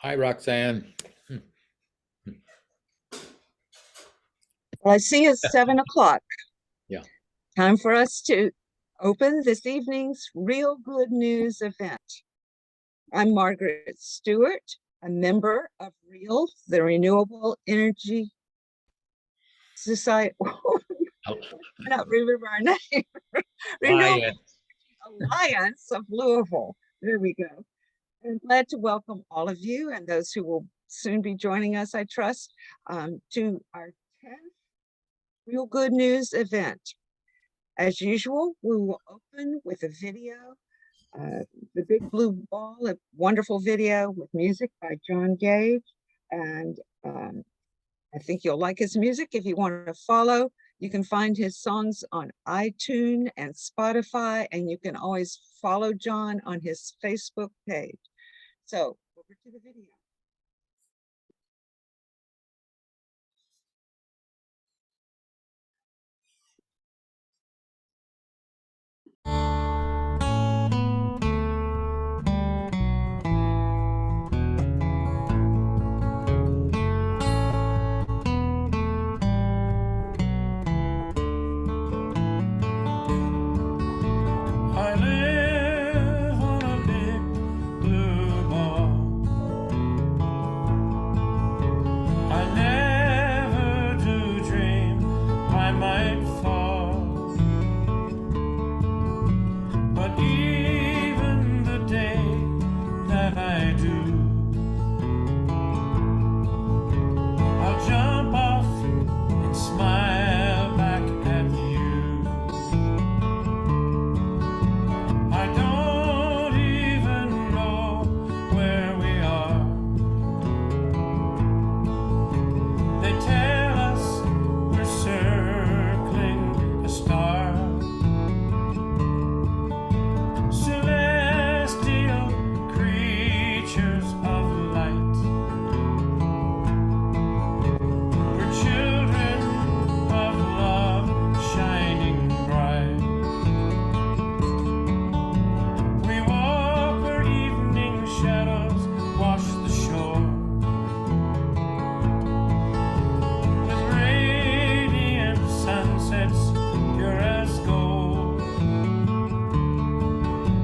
Hi, Roxanne. Well, I see it's 7 o'clock. Yeah. Time for us to open this evening's Real Good News event. I'm Margaret Stewart, a member of REAL, the Renewable Energy Society. Oh, I cannot remember our name. Renewable Ryan. Alliance of Louisville. There we go. I'm glad to welcome all of you and those who will soon be joining us, I trust, to our 10th Real Good News event. As usual, we will open with a video, The Big Blue Ball, a wonderful video with music by John Gage. And I think you'll like his music. If you want to follow, you can find his songs on iTunes and Spotify, and you can always follow John on his Facebook page. So over to the video. I live on a big blue ball. I never do dream I might fall, but even the day that I do, I'll jump off and smile back at you. I don't even know where we are. They tell us we're circling a star. Celestial creatures of light. We're children of love shining bright. We walk where evening shadows wash the shore, with radiant sunsets pure as gold.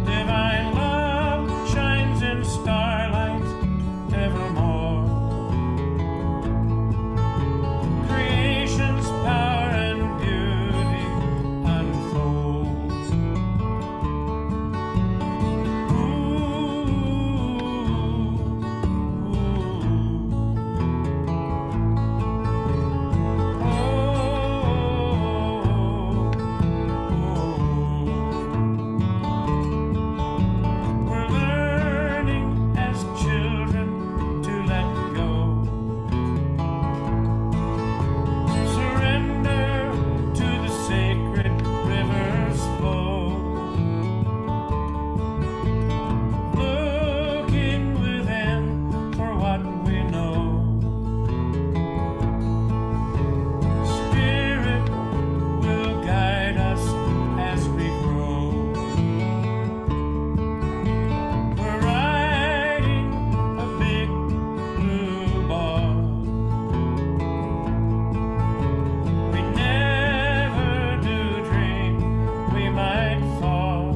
Divine love shines in starlight evermore. Creation's power and beauty unfolds. We're learning as children to let go, surrender to the sacred river's flow, looking within for what we know. Spirit will guide us as we grow. We're riding a big blue ball. We never do dream we might fall.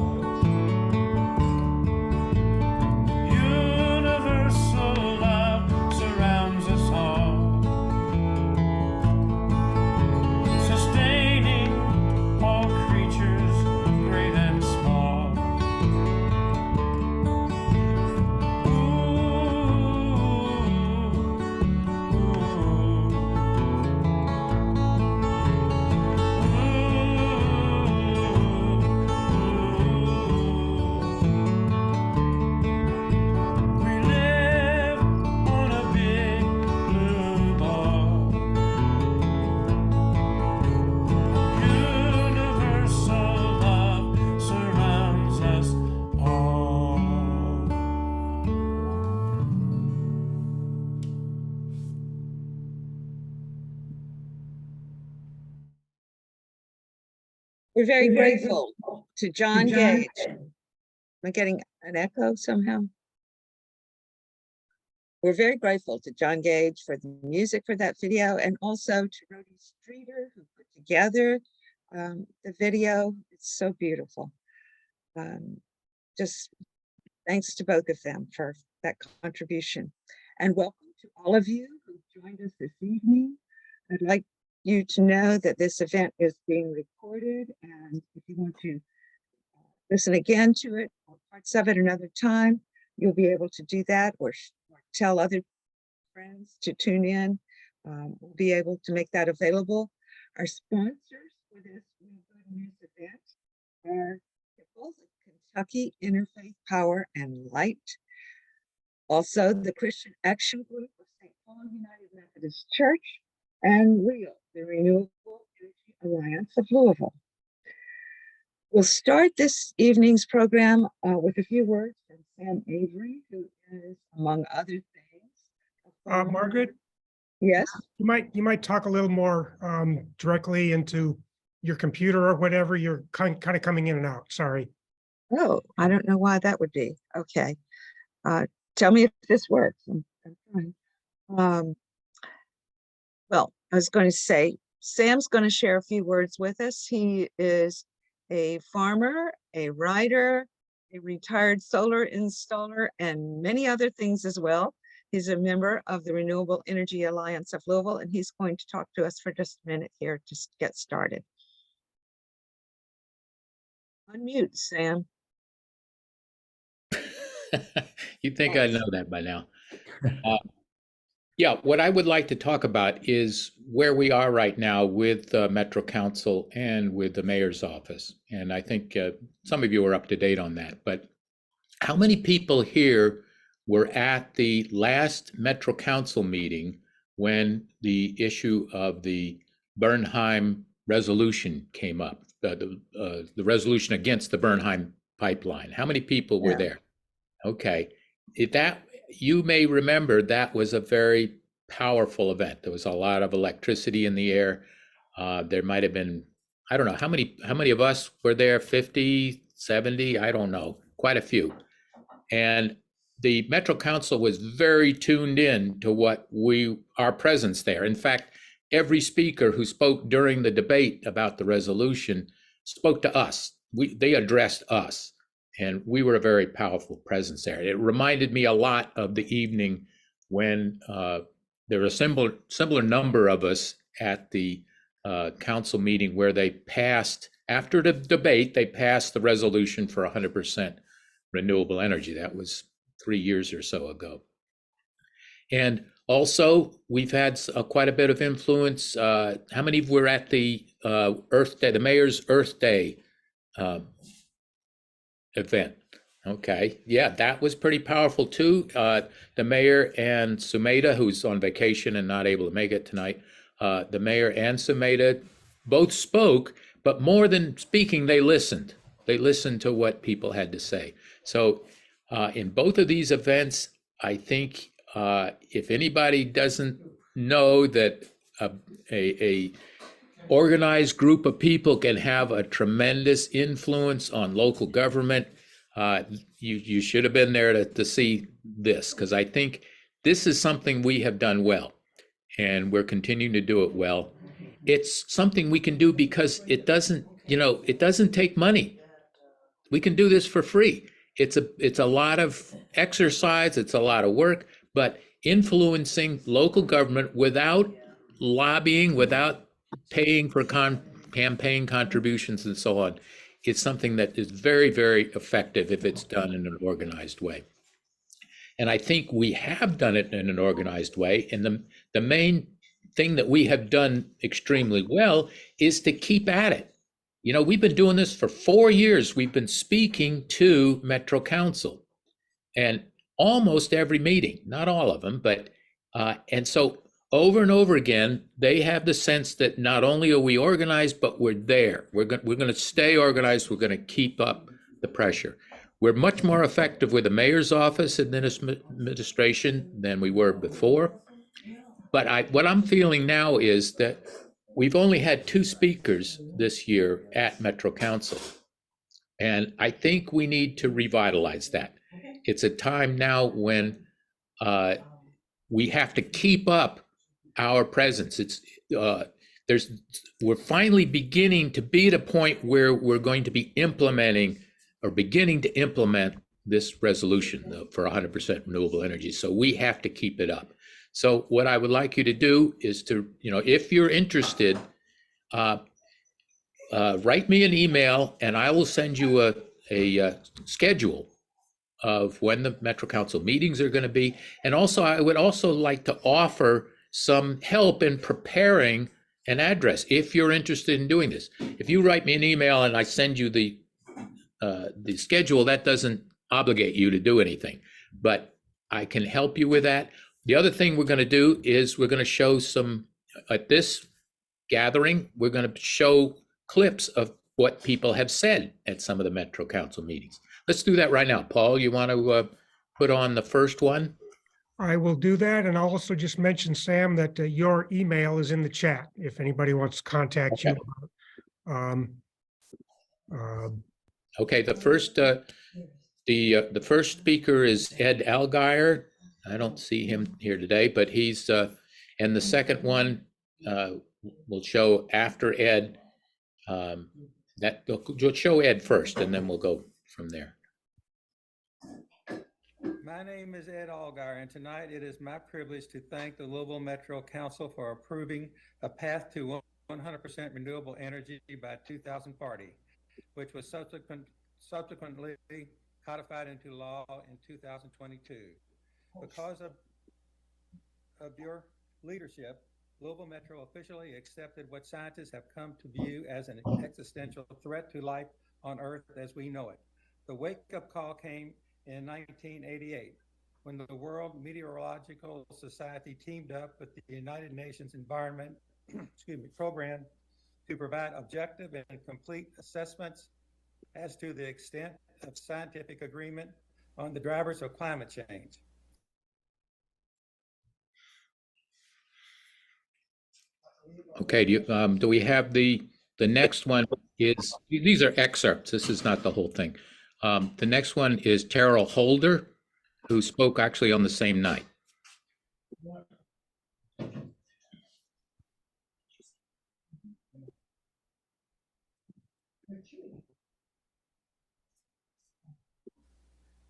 Universal love surrounds us all, sustaining all creatures, great and small. We live on a big blue ball. Universal love surrounds us all. We're very grateful to John Gage. Am I getting an echo somehow? we're very grateful to John Gage for the music for that video, and also to Rhodey Streeter, who put together the video. It's so beautiful. Just thanks to both of them for that contribution. And welcome to all of you who joined us this evening. I'd like you to know that this event is being recorded, and if you want to listen again to it or parts of it another time, you'll be able to do that, or tell other friends to tune in. We'll be able to make that available. Our sponsors for this Good News event are both Kentucky Interfaith Power and Light, also the Christian Action Group of St. Paul United Methodist Church, and REAL, the Renewable Energy Alliance of Louisville. We'll start this evening's program with a few words from Sam Avery, who is, among other things, Margaret, yes. you might talk a little more directly into your computer or whatever. You're kind of coming in and out. Sorry. Oh, I don't know why that would be. Okay. Tell me if this works. I'm trying. Well, I was going to say, Sam's going to share a few words with us. He is a farmer, a writer, a retired solar installer, and many other things as well. He's a member of the Renewable Energy Alliance of Louisville, and he's going to talk to us for just a minute here to get started. Unmute, Sam. You think I know that by now. Yeah, what I would like to talk about is where we are right now with Metro Council and with the mayor's office. And I think some of you are up to date on that. But how many people here were at the last Metro Council meeting when the issue of the Bernheim resolution came up, the resolution against the Bernheim pipeline? How many people were there? Okay, you may remember that was a very powerful event. There was a lot of electricity in the air. There might have been, I don't know, how many of us were there? 50, 70, I don't know, quite a few. And the Metro Council was very tuned in to our presence there. In fact, every speaker who spoke during the debate about the resolution spoke to us. They addressed us. And we were a very powerful presence there. It reminded me a lot of the evening when there were a similar number of us at the council meeting where they passed, after the debate, they passed the resolution for 100% renewable energy. That was 3 years or so ago. And also, we've had quite a bit of influence. How many were at the Earth Day, the Mayor's Earth Day event? Okay, yeah, that was pretty powerful too. The mayor and Sumeda, who's on vacation and not able to make it tonight, the mayor and Sumeda both spoke, but more than speaking, they listened. They listened to what people had to say. So in both of these events, I think if anybody doesn't know that a organized group of people can have a tremendous influence on local government, you should have been there to see this, because I think this is something we have done well, and we're continuing to do it well. It's something we can do because it doesn't take money. We can do this for free. It's a lot of exercise, it's a lot of work, but influencing local government without lobbying, without paying for campaign contributions and so on, it's something that is very, very effective if it's done in an organized way. And I think we have done it in an organized way. And the main thing that we have done extremely well is to keep at it. You know, we've been doing this for 4 years. We've been speaking to Metro Council, and almost every meeting, not all of them, but and so over and over again, they have the sense that not only are we organized, but we're there. We're going to stay organized. We're going to keep up the pressure. We're much more effective with the mayor's office administration than we were before. But what I'm feeling now is that we've only had 2 speakers this year at Metro Council. And I think we need to revitalize that. It's a time now when we have to keep up our presence. We're finally beginning to be at a point where we're going to be implementing or beginning to implement this resolution for 100% renewable energy. So we have to keep it up. So what I would like you to do is to, if you're interested, write me an email and I will send you a schedule of when the Metro Council meetings are going to be. And also, I would also like to offer some help in preparing an address if you're interested in doing this. If you write me an email and I send you the schedule, that doesn't obligate you to do anything, but I can help you with that. The other thing we're going to do is we're going to show some, at this gathering, we're going to show clips of what people have said at some of the Metro Council meetings. Let's do that right now. Paul, you want to put on the first one? I will do that. And I'll also just mention, Sam, that your email is in the chat if anybody wants to contact Okay. you. Okay, the first speaker is Ed Algier. I don't see him here today, but he's, and the second one will show after Ed. We'll show Ed first, and then we'll go from there. My name is Ed Algier, and tonight it is my privilege to thank the Louisville Metro Council for approving a path to 100% renewable energy by 2040, which was subsequently codified into law in 2022. Because of your leadership, Louisville Metro officially accepted what scientists have come to view as an existential threat to life on Earth as we know it. The wake-up call came in 1988, when the World Meteorological Society teamed up with the United Nations Environment Program to provide objective and complete assessments as to the extent of scientific agreement on the drivers of climate change. Okay, do we have the next one is, these are excerpts, this is not the whole thing. The next one is Terrell Holder, who spoke actually on the same night.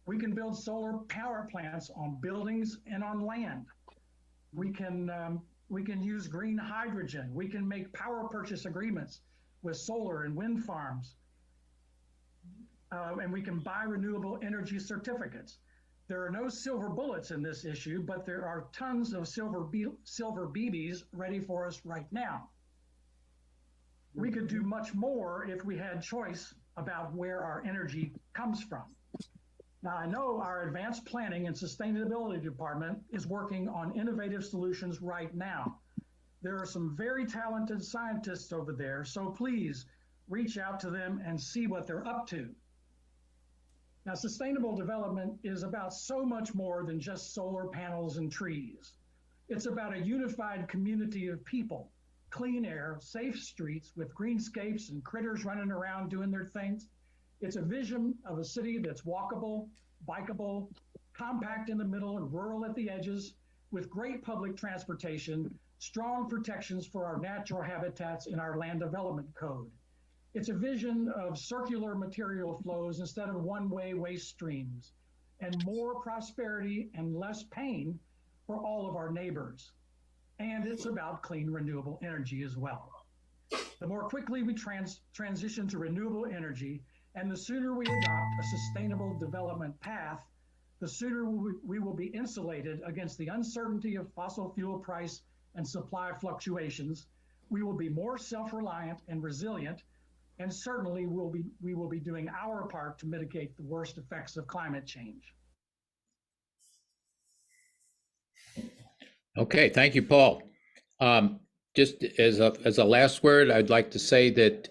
We can build solar power plants on buildings and on land. We can use green hydrogen. We can make power purchase agreements with solar and wind farms. And we can buy renewable energy certificates. There are no silver bullets in this issue, but there are tons of silver BBs ready for us right now. We could do much more if we had choice about where our energy comes from. Now, I know our advanced planning and sustainability department is working on innovative solutions right now. There are some very talented scientists over there, so please reach out to them and see what they're up to. Now, sustainable development is about so much more than just solar panels and trees. It's about a unified community of people, clean air, safe streets with greenscapes and critters running around doing their things. It's a vision of a city that's walkable, bikeable, compact in the middle and rural at the edges, with great public transportation, strong protections for our natural habitats in our land development code. It's a vision of circular material flows instead of one-way waste streams, and more prosperity and less pain for all of our neighbors. And it's about clean, renewable energy as well. The more quickly we transition to renewable energy, and the sooner we adopt a sustainable development path, the sooner we will be insulated against the uncertainty of fossil fuel price and supply fluctuations. We will be more self-reliant and resilient, and certainly we will be doing our part to mitigate the worst effects of climate change. Okay, thank you, Paul. Just as a last word, I'd like to say that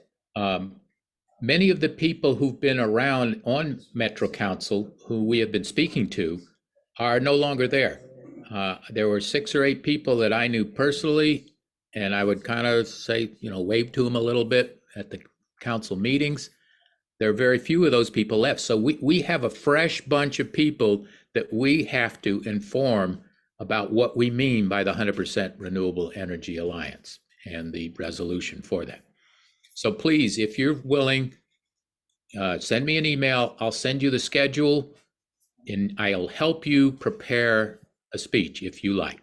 many of the people who've been around on Metro Council, who we have been speaking to, are no longer there. There were 6 or 8 people that I knew personally, and I would kind of say, wave to them a little bit at the council meetings. There are very few of those people left. So we have a fresh bunch of people that we have to inform about what we mean by the 100% Renewable Energy Alliance and the resolution for that. So please, if you're willing, send me an email. I'll send you the schedule and I'll help you prepare a speech if you like.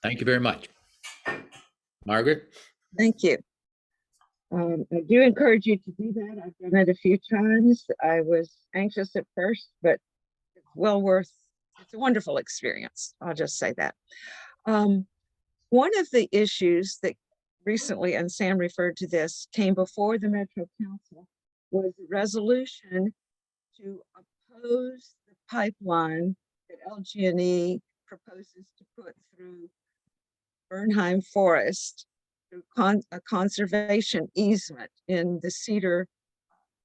Thank you very much. Margaret? Thank you. I do encourage you to do that. I've done it a few times. I was anxious at first, but it's well worth, it's a wonderful experience. I'll just say that. One of the issues that recently, and Sam referred to this, came before the Metro Council was a resolution to oppose the pipeline that LG&E proposes to put through Bernheim Forest through a conservation easement in the cedar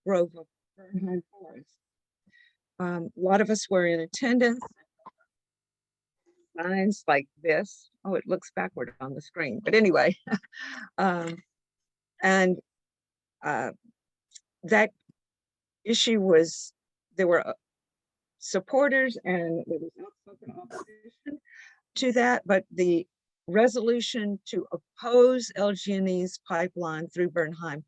grove of Bernheim Forest. A lot of us were in attendance. Signs like this. Oh, it looks backward on the screen. But anyway, that issue was, there were supporters and there was outspoken opposition to that, but the resolution to oppose LG&E's pipeline through Bernheim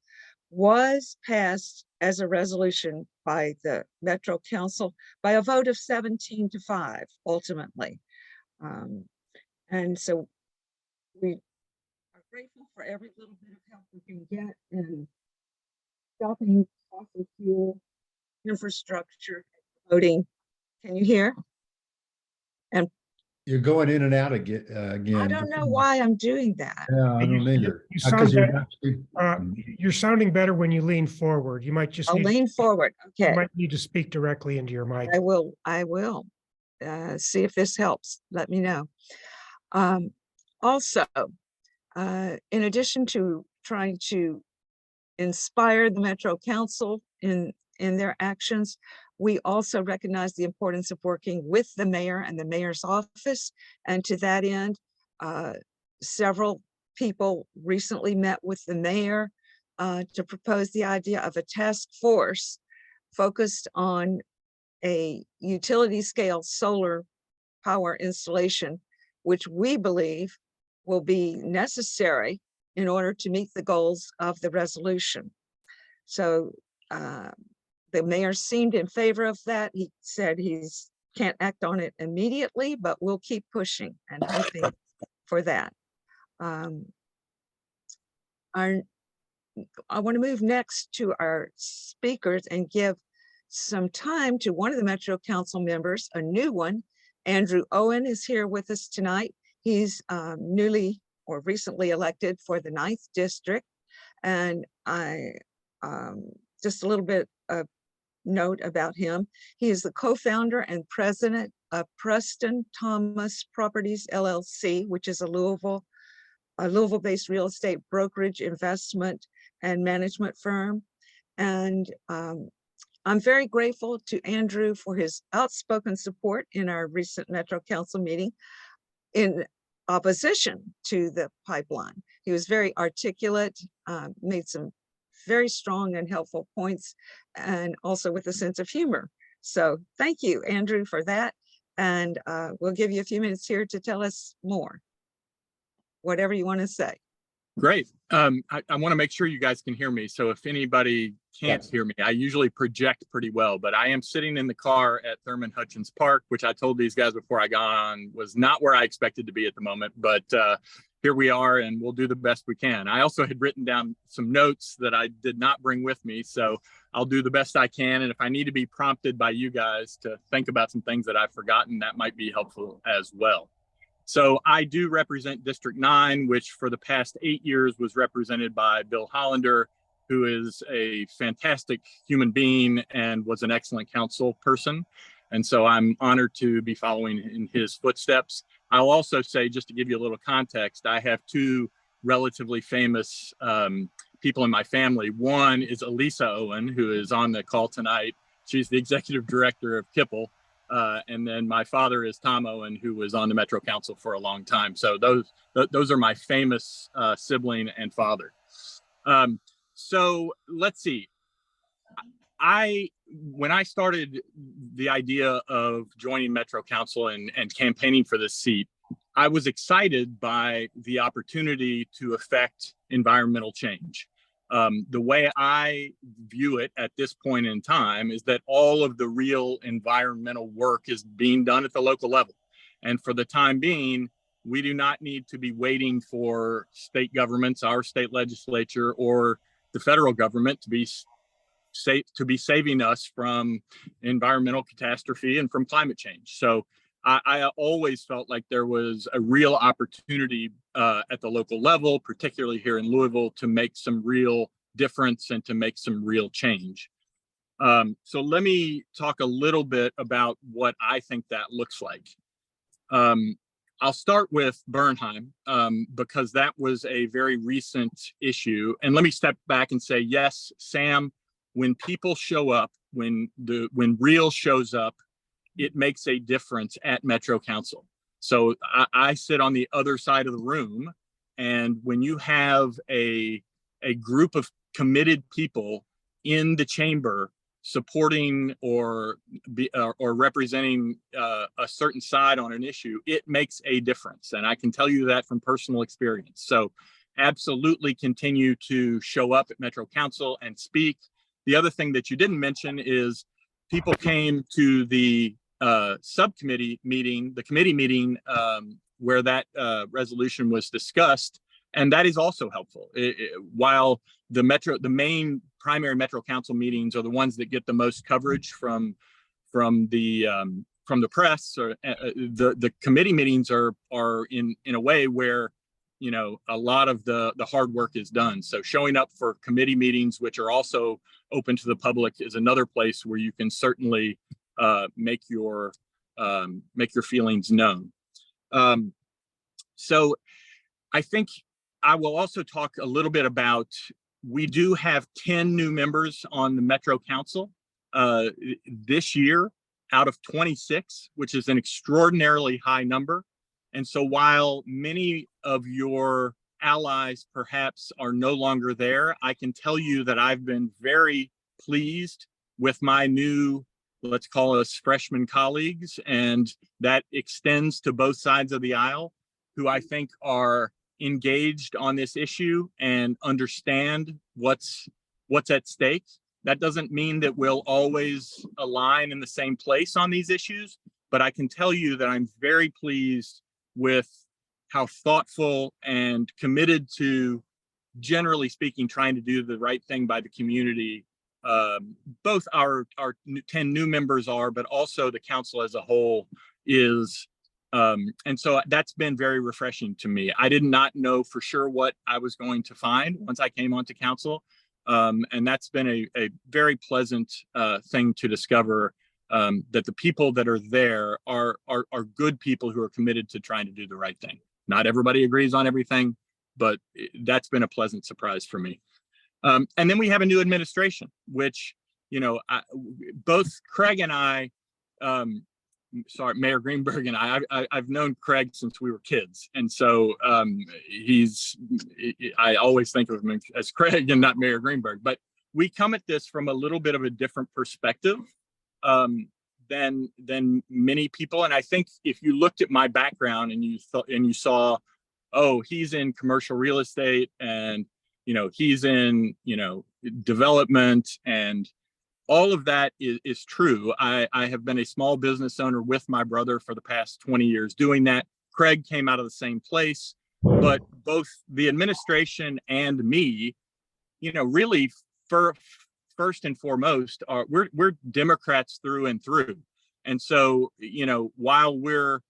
was passed as a resolution by the Metro Council by a vote of 17-5 ultimately. And so we are grateful for every little bit of help we can get in stopping fossil fuel infrastructure voting. Can you hear? And You're going in and out again. I don't know why I'm doing that. Yeah, I don't either. You sound Because you're better. actually, You're sounding better when you lean forward. You might just I'll need, lean forward. you Okay, might need to speak directly into your mic. I will. See if this helps. Let me know. Also, in addition to trying to inspire the Metro Council in their actions, we also recognize the importance of working with the mayor and the mayor's office. And to that end, several people recently met with the mayor to propose the idea of a task force focused on a utility scale solar power installation, which we believe will be necessary in order to meet the goals of the resolution. So the mayor seemed in favor of that. He said he's can't act on it immediately, but we'll keep pushing and hoping for that. I want to move next to our speakers and give some time to one of the Metro Council members, a new one. Andrew Owen is here with us tonight. He's newly or recently elected for the 9th District. And just a little bit of note about him. He is the co-founder and president of Preston Thomas Properties, LLC, which is a Louisville-based real estate brokerage, investment, and management firm. And I'm very grateful to Andrew for his outspoken support in our recent Metro Council meeting in opposition to the pipeline. He was very articulate, made some very strong and helpful points, and also with a sense of humor. So thank you, Andrew, for that. And we'll give you a few minutes here to tell us more, whatever you want to say. Great. I want to make sure you guys can hear me. So if anybody can't hear me, I usually project pretty well, but I am sitting in the car at Thurman Hutchins Park, which I told these guys before I got on was not where I expected to be at the moment, but here we are and we'll do the best we can. I also had written down some notes that I did not bring with me, so I'll do the best I can. And if I need to be prompted by you guys to think about some things that I've forgotten, that might be helpful as well. So I do represent District 9, which for the past 8 years was represented by Bill Hollander, who is a fantastic human being and was an excellent council person. And so I'm honored to be following in his footsteps. I'll also say, just to give you a little context, I have two relatively famous people in my family. One is Elisa Owen, who is on the call tonight. She's the executive director of Kipple. And then my father is Tom Owen, who was on the Metro Council for a long time. So those are my famous sibling and father. So let's see. I when I started the idea of joining Metro Council and campaigning for this seat, I was excited by the opportunity to affect environmental change. The way I view it at this point in time is that all of the real environmental work is being done at the local level. And for the time being, we do not need to be waiting for state governments, our state legislature, or the federal government to be saving us from environmental catastrophe and from climate change. So I always felt like there was a real opportunity at the local level, particularly here in Louisville, to make some real difference and to make some real change. So let me talk a little bit about what I think that looks like. I'll start with Bernheim because that was a very recent issue. And let me step back and say, yes, Sam, when people show up, when real shows up, it makes a difference at Metro Council. So I sit on the other side of the room, and when you have a group of committed people in the chamber supporting or representing a certain side on an issue, it makes a difference. And I can tell you that from personal experience. So absolutely continue to show up at Metro Council and speak. The other thing that you didn't mention is people came to the subcommittee meeting, the committee meeting where that resolution was discussed. And that is also helpful. While the main primary Metro Council meetings are the ones that get the most coverage from the press, or the committee meetings are in a way where, you know, a lot of the hard work is done. So showing up for committee meetings, which are also open to the public, is another place where you can certainly make your feelings known. So I think I will also talk a little bit about, we do have 10 new members on the Metro Council this year out of 26, which is an extraordinarily high number. And so while many of your allies perhaps are no longer there, I can tell you that I've been very pleased with my new, let's call us freshman colleagues, and that extends to both sides of the aisle, who I think are engaged on this issue and understand what's at stake. That doesn't mean that we'll always align in the same place on these issues, but I can tell you that I'm very pleased with how thoughtful and committed to, generally speaking, trying to do the right thing by the community both our 10 new members are, but also the council as a whole is. And so that's been very refreshing to me. I did not know for sure what I was going to find once I came onto council. And that's been a very pleasant thing to discover, that the people that are there are good people who are committed to trying to do the right thing. Not everybody agrees on everything, but that's been a pleasant surprise for me. And then we have a new administration, which, you know, both Craig and I, Mayor Greenberg and I've known Craig since we were kids. And so I always think of him as Craig and not Mayor Greenberg, but we come at this from a little bit of a different perspective than many people. And I think if you looked at my background and you saw, oh, he's in commercial real estate and, you know, he's in, you know, development, and all of that is true. I have been a small business owner with my brother for the past 20 years doing that. Craig came out of the same place, but both the administration and me, you know, really first and foremost we're Democrats through and through. And so, you know, while we're,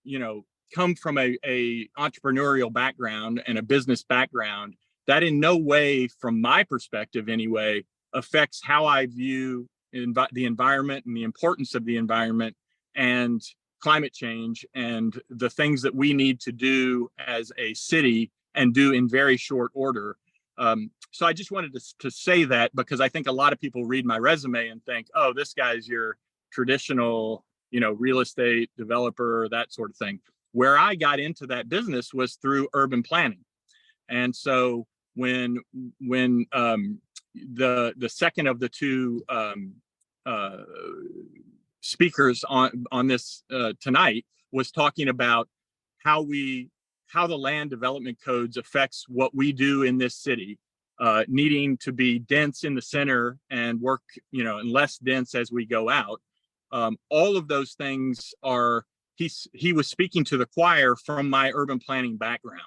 you know, come from a entrepreneurial background and a business background, that in no way, from my perspective anyway, affects how I view the environment and the importance of the environment and climate change and the things that we need to do as a city and do in very short order. So I just wanted to say that, because I think a lot of people read my resume and think, oh, this guy's your traditional, you know, real estate developer, that sort of thing. Where I got into that business was through urban planning. And so when the second of the two speakers on this tonight was talking about how the land development codes affects what we do in this city, needing to be dense in the center and work, and less dense as we go out. All of those things are, he was speaking to the choir from my urban planning background.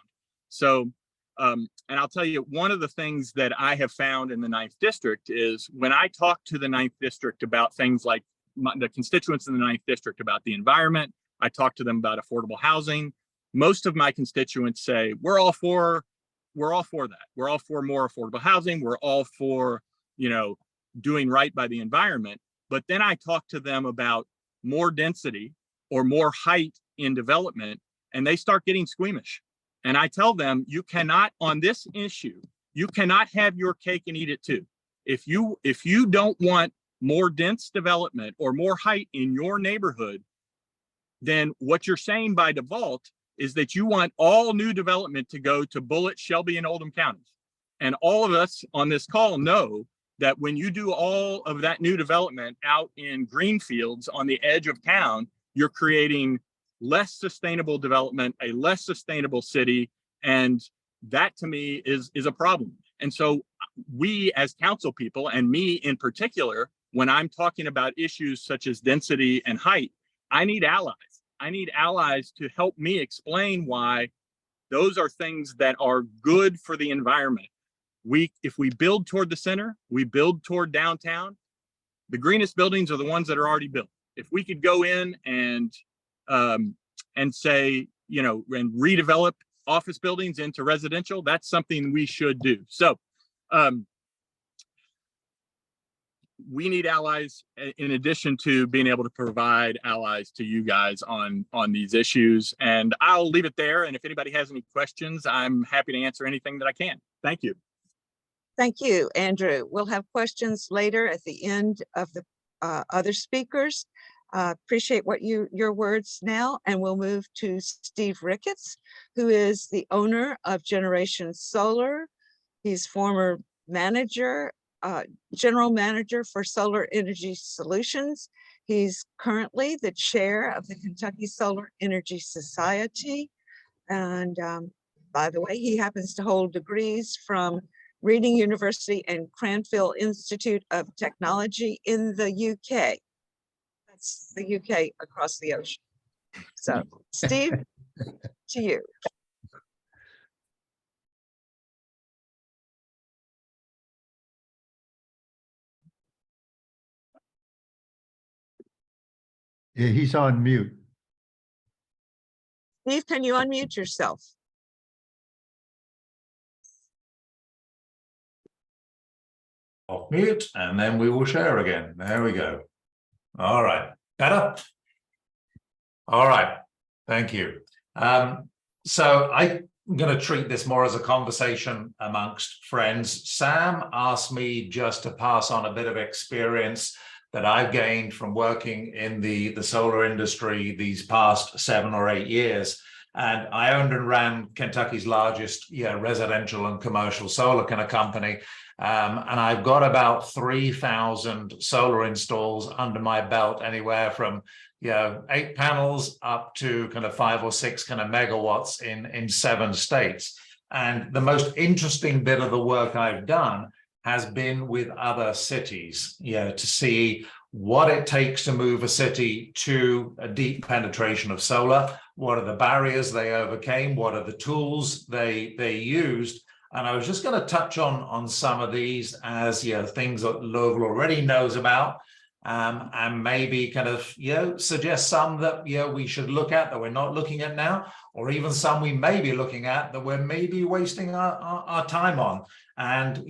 So, and I'll tell you, one of the things that I have found in the 9th District is when I talk to the 9th District about things like the constituents in the 9th District about the environment, I talk to them about affordable housing. Most of my constituents say, we're all for that. We're all for more affordable housing. We're all for, doing right by the environment. But then I talk to them about more density or more height in development, and they start getting squeamish. And I tell them, you cannot, on this issue, you cannot have your cake and eat it too. If you don't want more dense development or more height in your neighborhood, then what you're saying by default is that you want all new development to go to Bullitt, Shelby, and Oldham counties. And all of us on this call know that when you do all of that new development out in green fields on the edge of town, you're creating less sustainable development, a less sustainable city. And that to me is a problem. And so we as council people, and me in particular, when I'm talking about issues such as density and height, I need allies. I need allies to help me explain why those are things that are good for the environment. If we build toward the center, we build toward downtown, the greenest buildings are the ones that are already built. If we could go in and say, and redevelop office buildings into residential, that's something we should do. So we need allies in addition to being able to provide allies to you guys on these issues. And I'll leave it there. And if anybody has any questions, I'm happy to answer anything that I can. Thank you. Thank you, Andrew. We'll have questions later at the end of the other speakers. Appreciate your words now, and we'll move to Steve Ricketts, who is the owner of Generation Solar. He's former general manager for Solar Energy Solutions. He's currently the chair of the Kentucky Solar Energy Society. And by the way, he happens to hold degrees from Reading University and Cranfield Institute of Technology in the UK. That's the UK across the ocean. So, Steve, to you. Yeah, he's on mute. Steve, can you unmute yourself? Off mute, and then we will share again. There we go. All right, better? All right, thank you. So I'm going to treat this more as a conversation amongst friends. Sam asked me just to pass on a bit of experience that I've gained from working in the solar industry these past 7 or 8 years. And I owned and ran Kentucky's largest residential and commercial solar kind of company. And I've got about 3,000 solar installs under my belt, anywhere from 8 panels up to kind of 5 or 6 kind of megawatts in 7 states. And the most interesting bit of the work I've done has been with other cities, to see what it takes to move a city to a deep penetration of solar. What are the barriers they overcame? What are the tools they used? And I was just going to touch on some of these as things that Louisville already knows about, and maybe kind of suggest some that we should look at that we're not looking at now, or even some we may be looking at that we're maybe wasting our time on. And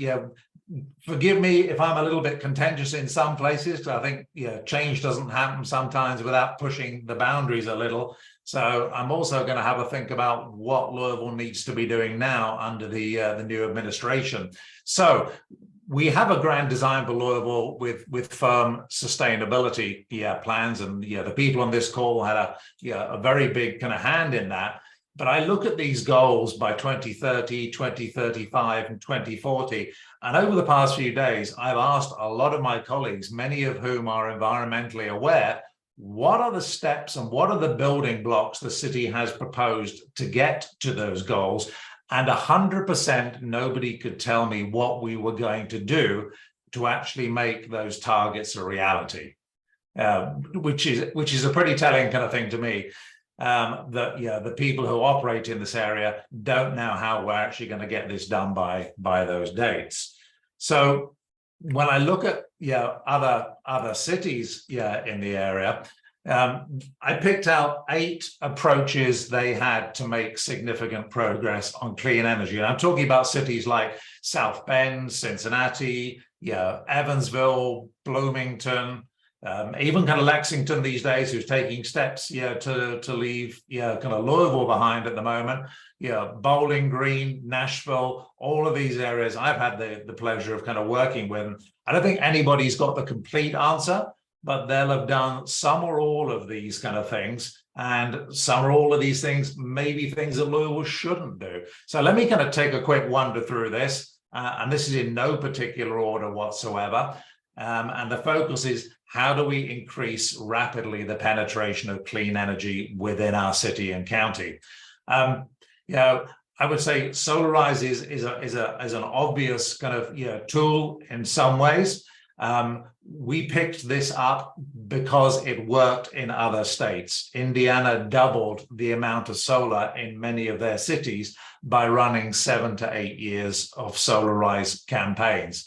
forgive me if I'm a little bit contentious in some places, because I think change doesn't happen sometimes without pushing the boundaries a little. So I'm also going to have a think about what Louisville needs to be doing now under the new administration. So we have a grand design for Louisville with firm sustainability plans, and the people on this call had a very big kind of hand in that. But I look at these goals by 2030, 2035, and 2040. And over the past few days, I've asked a lot of my colleagues, many of whom are environmentally aware, what are the steps and what are the building blocks the city has proposed to get to those goals? And 100% nobody could tell me what we were going to do to actually make those targets a reality, which is a pretty telling kind of thing to me. That the people who operate in this area don't know how we're actually going to get this done by those dates. So when I look at other cities in the area, I picked out 8 approaches they had to make significant progress on clean energy. And I'm talking about cities like South Bend, Cincinnati, Evansville, Bloomington, even kind of Lexington these days, who's taking steps to leave kind of Louisville behind at the moment. Bowling Green, Nashville, all of these areas I've had the pleasure of kind of working with. I don't think anybody's got the complete answer, but they'll have done some or all of these kind of things, and some or all of these things maybe things that Louisville shouldn't do. So let me kind of take a quick wander through this, and this is in no particular order whatsoever. And the focus is, how do we increase rapidly the penetration of clean energy within our city and county? I would say Solarize is an obvious kind of tool in some ways. We picked this up because it worked in other states. Indiana doubled the amount of solar in many of their cities by running 7 to 8 years of Solarize campaigns.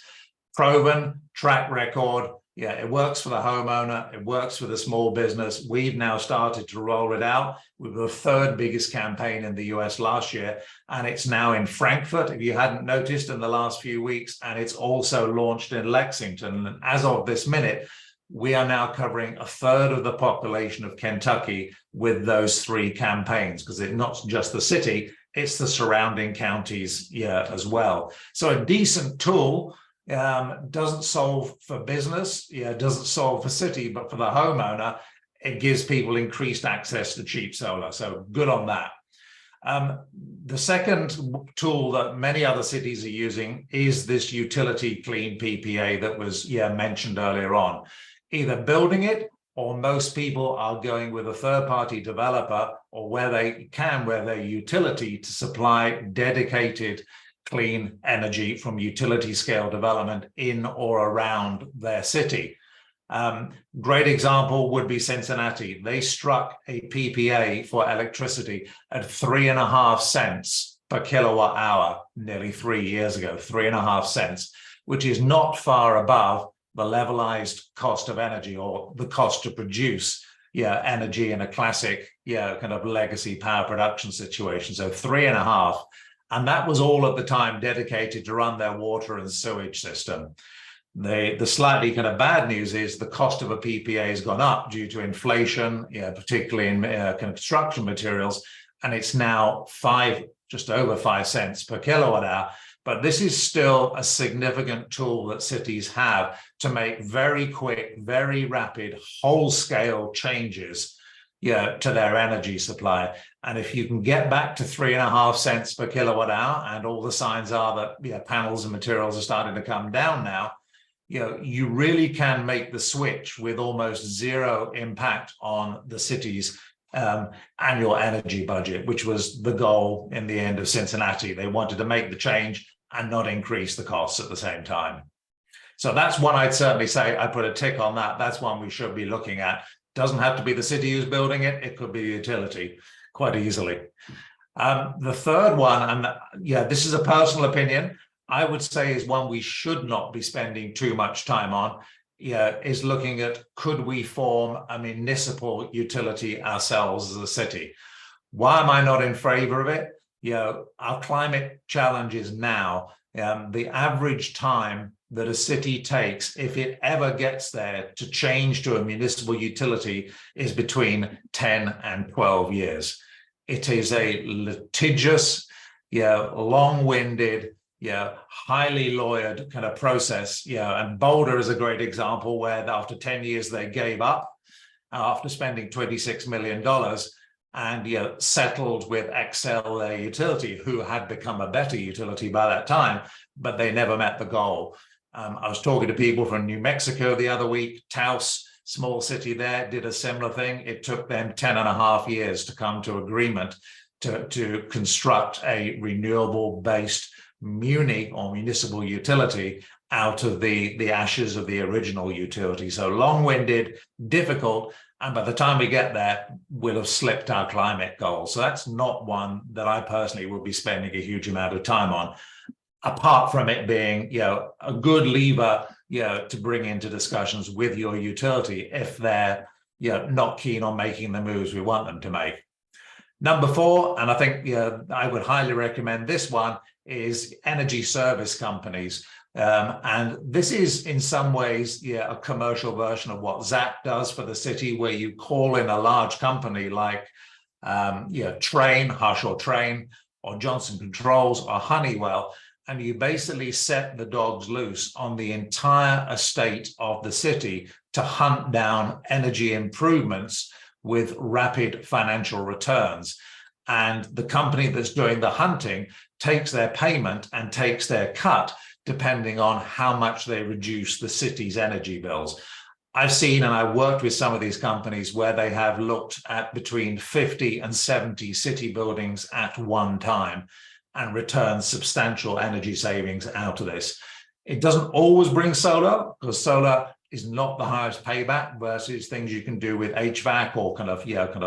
Proven track record. It works for the homeowner. It works for the small business. We've now started to roll it out. We were the 3rd biggest campaign in the US last year, and it's now in Frankfurt, if you hadn't noticed, in the last few weeks, and it's also launched in Lexington. And as of this minute, we are now covering 1/3 of the population of Kentucky with those 3 campaigns, because it's not just the city, it's the surrounding counties as well. So a decent tool. Doesn't solve for business, doesn't solve for city, but for the homeowner, it gives people increased access to cheap solar. So good on that. The second tool that many other cities are using is this utility clean PPA that was mentioned earlier on. Either building it, or most people are going with a third-party developer, or where they can, where their utility to supply dedicated clean energy from utility scale development in or around their city. Great example would be Cincinnati. They struck a PPA for electricity at 3.5 cents per kilowatt hour nearly 3 years ago, 3.5 cents, which is not far above the levelized cost of energy, or the cost to produce energy in a classic kind of legacy power production situation. So 3.5. And that was all at the time dedicated to run their water and sewage system. The slightly kind of bad news is the cost of a PPA has gone up due to inflation, particularly in construction materials, and it's now just over 5 cents per kilowatt hour. But this is still a significant tool that cities have to make very quick, very rapid, whole-scale changes to their energy supply. And if you can get back to 3.5 cents per kilowatt hour, and all the signs are that panels and materials are starting to come down now, you really can make the switch with almost zero impact on the city's annual energy budget, which was the goal in the end of Cincinnati. They wanted to make the change and not increase the costs at the same time. So that's one I'd certainly say I put a tick on that. That's one we should be looking at. Doesn't have to be the city who's building it. It could be the utility quite easily. The third one, and this is a personal opinion, I would say is one we should not be spending too much time on, is looking at, could we form a municipal utility ourselves as a city? Why am I not in favor of it? Our climate challenge is now. The average time that a city takes, if it ever gets there, to change to a municipal utility is between 10 and 12 years. It is a litigious, long-winded, highly lawyered kind of process. And Boulder is a great example where after 10 years they gave up after spending $26 million. and settled with Excel, their utility, who had become a better utility by that time, but they never met the goal. I was talking to people from New Mexico the other week. Taos, small city there, did a similar thing. It took them 10.5 years to come to agreement to construct a renewable-based muni or municipal utility out of the ashes of the original utility. So long-winded, difficult, and by the time we get there, we'll have slipped our climate goals. So that's not one that I personally will be spending a huge amount of time on, apart from it being, a good lever, to bring into discussions with your utility if they're, not keen on making the moves we want them to make. Number 4, and I think I would highly recommend this one, is energy service companies. And this is in some ways, a commercial version of what Zach does for the city, where you call in a large company like Train, Hush or Train, or Johnson Controls or Honeywell, and you basically set the dogs loose on the entire estate of the city to hunt down energy improvements with rapid financial returns. And the company that's doing the hunting takes their payment and takes their cut depending on how much they reduce the city's energy bills. I've seen and I've worked with some of these companies where they have looked at between 50 and 70 city buildings at one time and returned substantial energy savings out of this. It doesn't always bring solar, because solar is not the highest payback versus things you can do with HVAC or kind of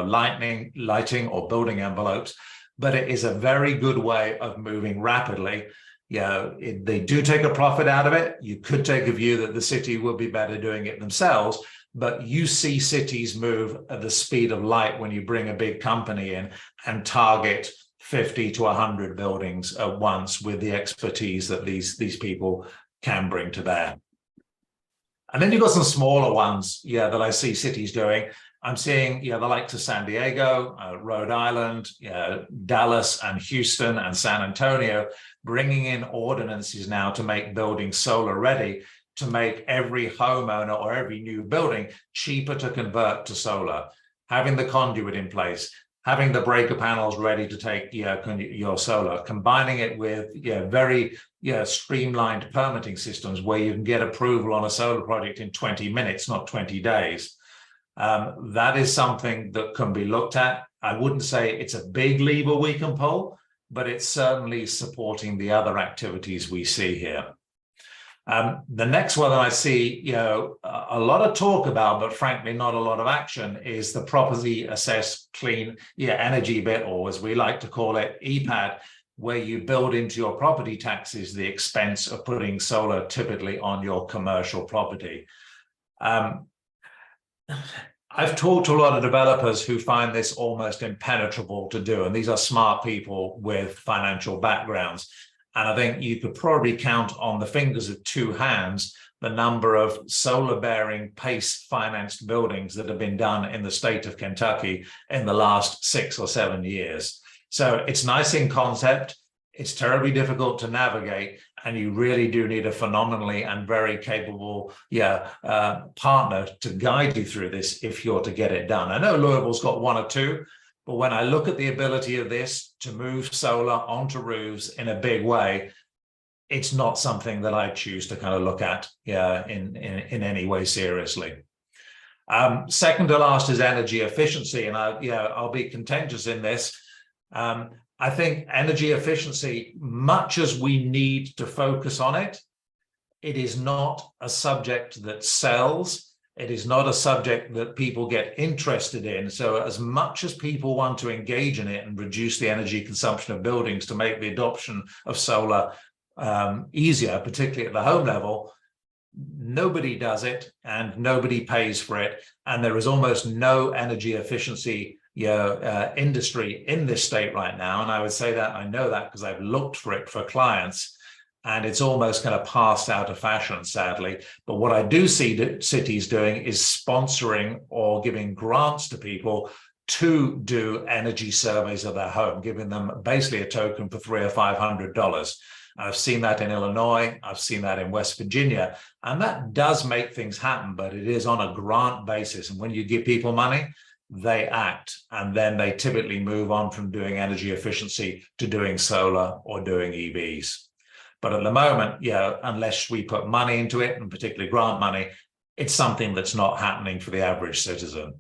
lighting or building envelopes, but it is a very good way of moving rapidly. They do take a profit out of it. You could take a view that the city would be better doing it themselves, but you see cities move at the speed of light when you bring a big company in and target 50 to 100 buildings at once with the expertise that these people can bring to bear. And then you've got some smaller ones, that I see cities doing. I'm seeing, the likes of San Diego, Rhode Island, Dallas and Houston and San Antonio, bringing in ordinances now to make buildings solar ready, to make every homeowner or every new building cheaper to convert to solar, having the conduit in place, having the breaker panels ready to take your solar, combining it with very streamlined permitting systems where you can get approval on a solar project in 20 minutes, not 20 days. That is something that can be looked at. I wouldn't say it's a big lever we can pull, but it's certainly supporting the other activities we see here. The next one that I see, a lot of talk about, but frankly, not a lot of action, is the property assessed clean energy bit, or as we like to call it, EPAD, where you build into your property taxes the expense of putting solar typically on your commercial property. I've talked to a lot of developers who find this almost impenetrable to do, and these are smart people with financial backgrounds. And I think you could probably count on the fingers of 2 hands the number of solar-bearing PACE-financed buildings that have been done in the state of Kentucky in the last 6 or 7 years. So it's nice in concept. It's terribly difficult to navigate, and you really do need a phenomenally and very capable partner to guide you through this if you're to get it done. I know Louisville's got 1 or 2, but when I look at the ability of this to move solar onto roofs in a big way, it's not something that I choose to kind of look at in any way seriously. Second to last is energy efficiency, and I'll be contentious in this. I think energy efficiency, much as we need to focus on it, it is not a subject that sells. It is not a subject that people get interested in. So as much as people want to engage in it and reduce the energy consumption of buildings to make the adoption of solar easier, particularly at the home level, nobody does it and nobody pays for it. And there is almost no energy efficiency industry in this state right now. And I would say that I know that because I've looked for it for clients, and it's almost kind of passed out of fashion, sadly. But what I do see cities doing is sponsoring or giving grants to people to do energy surveys of their home, giving them basically a token for $300 or $500. I've seen that in Illinois. I've seen that in West Virginia. And that does make things happen, but it is on a grant basis. And when you give people money, they act, and then they typically move on from doing energy efficiency to doing solar or doing EVs. But at the moment, unless we put money into it, and particularly grant money, it's something that's not happening for the average citizen.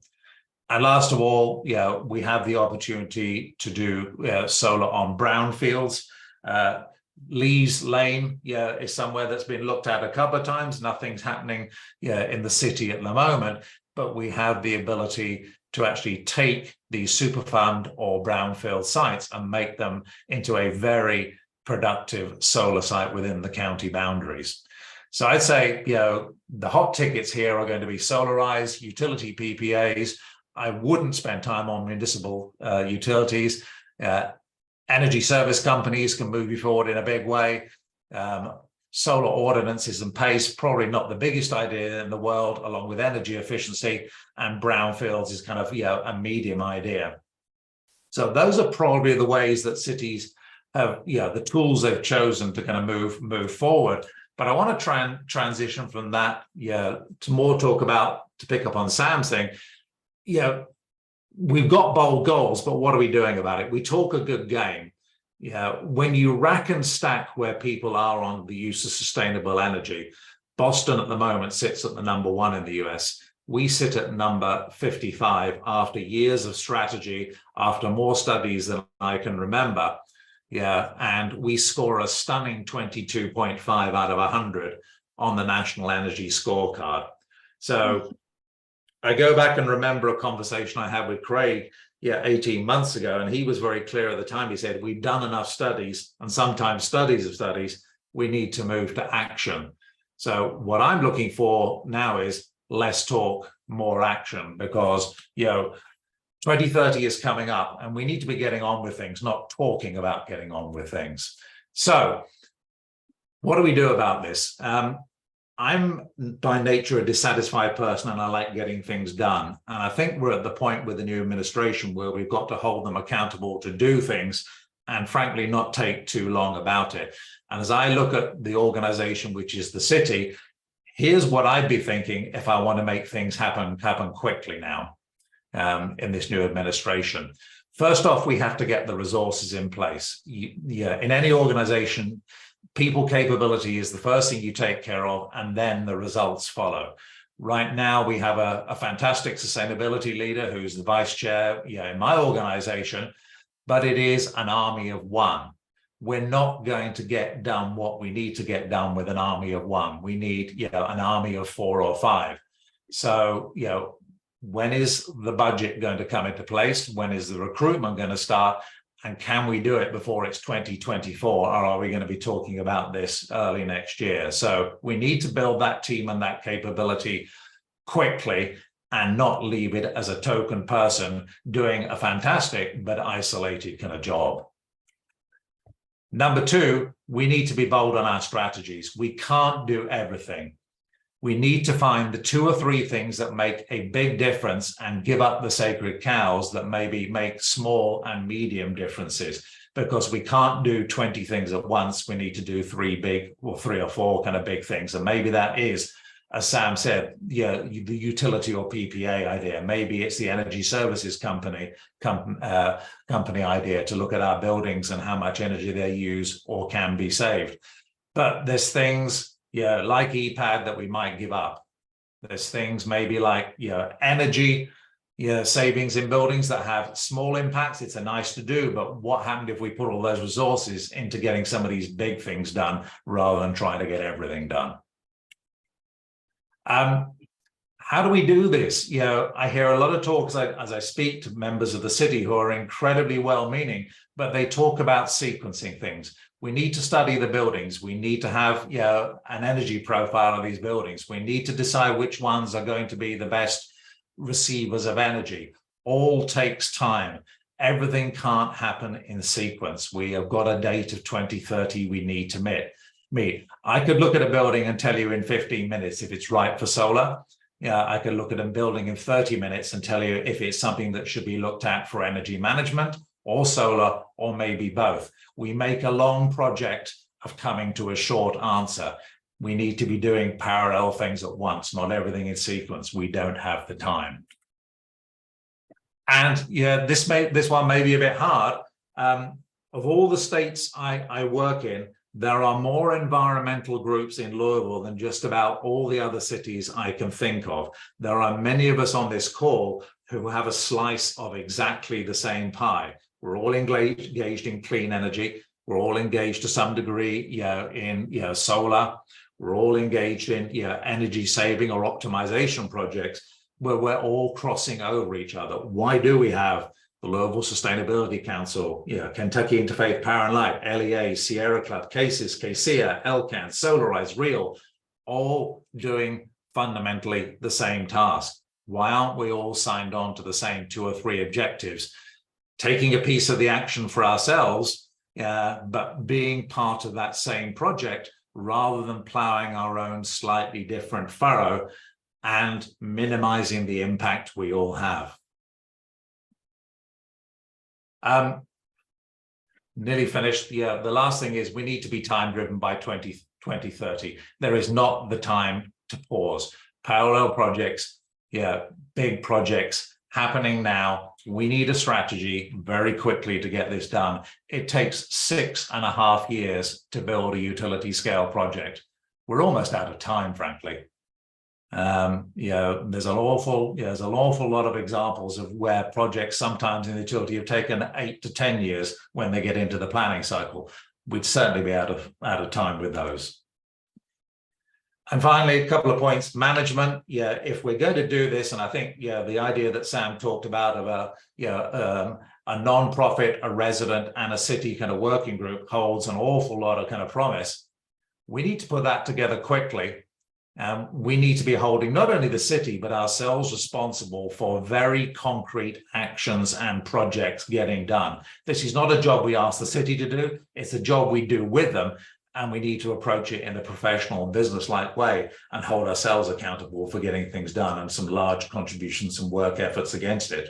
And last of all, we have the opportunity to do solar on brownfields. Lee's Lane, is somewhere that's been looked at a couple of times. Nothing's happening, in the city at the moment, but we have the ability to actually take these Superfund or brownfield sites and make them into a very productive solar site within the county boundaries. So I'd say, the hot tickets here are going to be solarized, utility PPAs. I wouldn't spend time on municipal utilities. Energy service companies can move you forward in a big way. Solar ordinances and pace, probably not the biggest idea in the world, along with energy efficiency, and brownfields is kind of a medium idea. So those are probably the ways that cities have, the tools they've chosen to kind of move forward. But I want to try and transition from that, to more talk about, to pick up on Sam's thing. We've got bold goals, but what are we doing about it? We talk a good game. When you rack and stack where people are on the use of sustainable energy, Boston at the moment sits at the #1 in the US. We sit at number 55 after years of strategy, after more studies than I can remember. And we score a stunning 22.5 out of 100 on the National Energy Scorecard. So I go back and remember a conversation I had with Craig 18 months ago, and he was very clear at the time. He said, we've done enough studies, and sometimes studies of studies, we need to move to action. So what I'm looking for now is less talk, more action, because 2030 is coming up and we need to be getting on with things, not talking about getting on with things. So what do we do about this? I'm by nature a dissatisfied person, and I like getting things done. And I think we're at the point with the new administration where we've got to hold them accountable to do things, and frankly, not take too long about it. And as I look at the organization, which is the city, here's what I'd be thinking if I want to make things happen quickly now in this new administration. First off, we have to get the resources in place. In any organization, people capability is the first thing you take care of, and then the results follow. Right now, we have a fantastic sustainability leader who's the vice chair in my organization, but it is an army of one. We're not going to get done what we need to get done with an army of one. We need an army of 4 or 5. So, when is the budget going to come into place? When is the recruitment going to start? And can we do it before it's 2024, or are we going to be talking about this early next year? So we need to build that team and that capability quickly, and not leave it as a token person doing a fantastic but isolated kind of job. Number 2, we need to be bold on our strategies. We can't do everything. We need to find the 2 or 3 things that make a big difference, and give up the sacred cows that maybe make small and medium differences, because we can't do 20 things at once. We need to do 3 or 4 kind of big things. And maybe that is, as Sam said, the utility or PPA idea. Maybe it's the energy services company idea to look at our buildings and how much energy they use or can be saved. But there's things like EPAD that we might give up. There's things maybe like energy savings in buildings that have small impacts. It's a nice to do, but what happened if we put all those resources into getting some of these big things done rather than trying to get everything done? How do we do this? I hear a lot of talks as I speak to members of the city who are incredibly well-meaning, but they talk about sequencing things. We need to study the buildings. We need to have an energy profile of these buildings. We need to decide which ones are going to be the best receivers of energy. All takes time. Everything can't happen in sequence. We have got a date of 2030 we need to meet. I could look at a building and tell you in 15 minutes if it's right for solar. I could look at a building in 30 minutes and tell you if it's something that should be looked at for energy management or solar, or maybe both. We make a long project of coming to a short answer. We need to be doing parallel things at once, not everything in sequence. We don't have the time. And yeah, this one may be a bit hard. Of all the states I work in, there are more environmental groups in Louisville than just about all the other cities I can think of. There are many of us on this call who have a slice of exactly the same pie. We're all engaged in clean energy. We're all engaged to some degree, in solar. We're all engaged in energy saving or optimization projects where we're all crossing over each other. Why do we have the Louisville Sustainability Council, Kentucky Interfaith Power and Light, LEA, Sierra Club, CASIS, CASIA, LCAN, Solarize, REAL, all doing fundamentally the same task? Why aren't we all signed on to the same 2 or 3 objectives? Taking a piece of the action for ourselves, but being part of that same project rather than plowing our own slightly different furrow and minimizing the impact we all have. Nearly finished. The last thing is we need to be time driven by 2030. There is not the time to pause. Parallel projects, big projects happening now. We need a strategy very quickly to get this done. It takes 6.5 years to build a utility scale project. We're almost out of time, frankly. There's an awful lot of examples of where projects sometimes in the utility have taken 8 to 10 years when they get into the planning cycle. We'd certainly be out of time with those. And finally, a couple of points. Management, if we're going to do this, and I think the idea that Sam talked about a non-profit, a resident, and a city kind of working group holds an awful lot of kind of promise. We need to put that together quickly. We need to be holding not only the city, but ourselves responsible for very concrete actions and projects getting done. This is not a job we ask the city to do. It's a job we do with them. And we need to approach it in a professional and business-like way and hold ourselves accountable for getting things done and some large contributions and work efforts against it.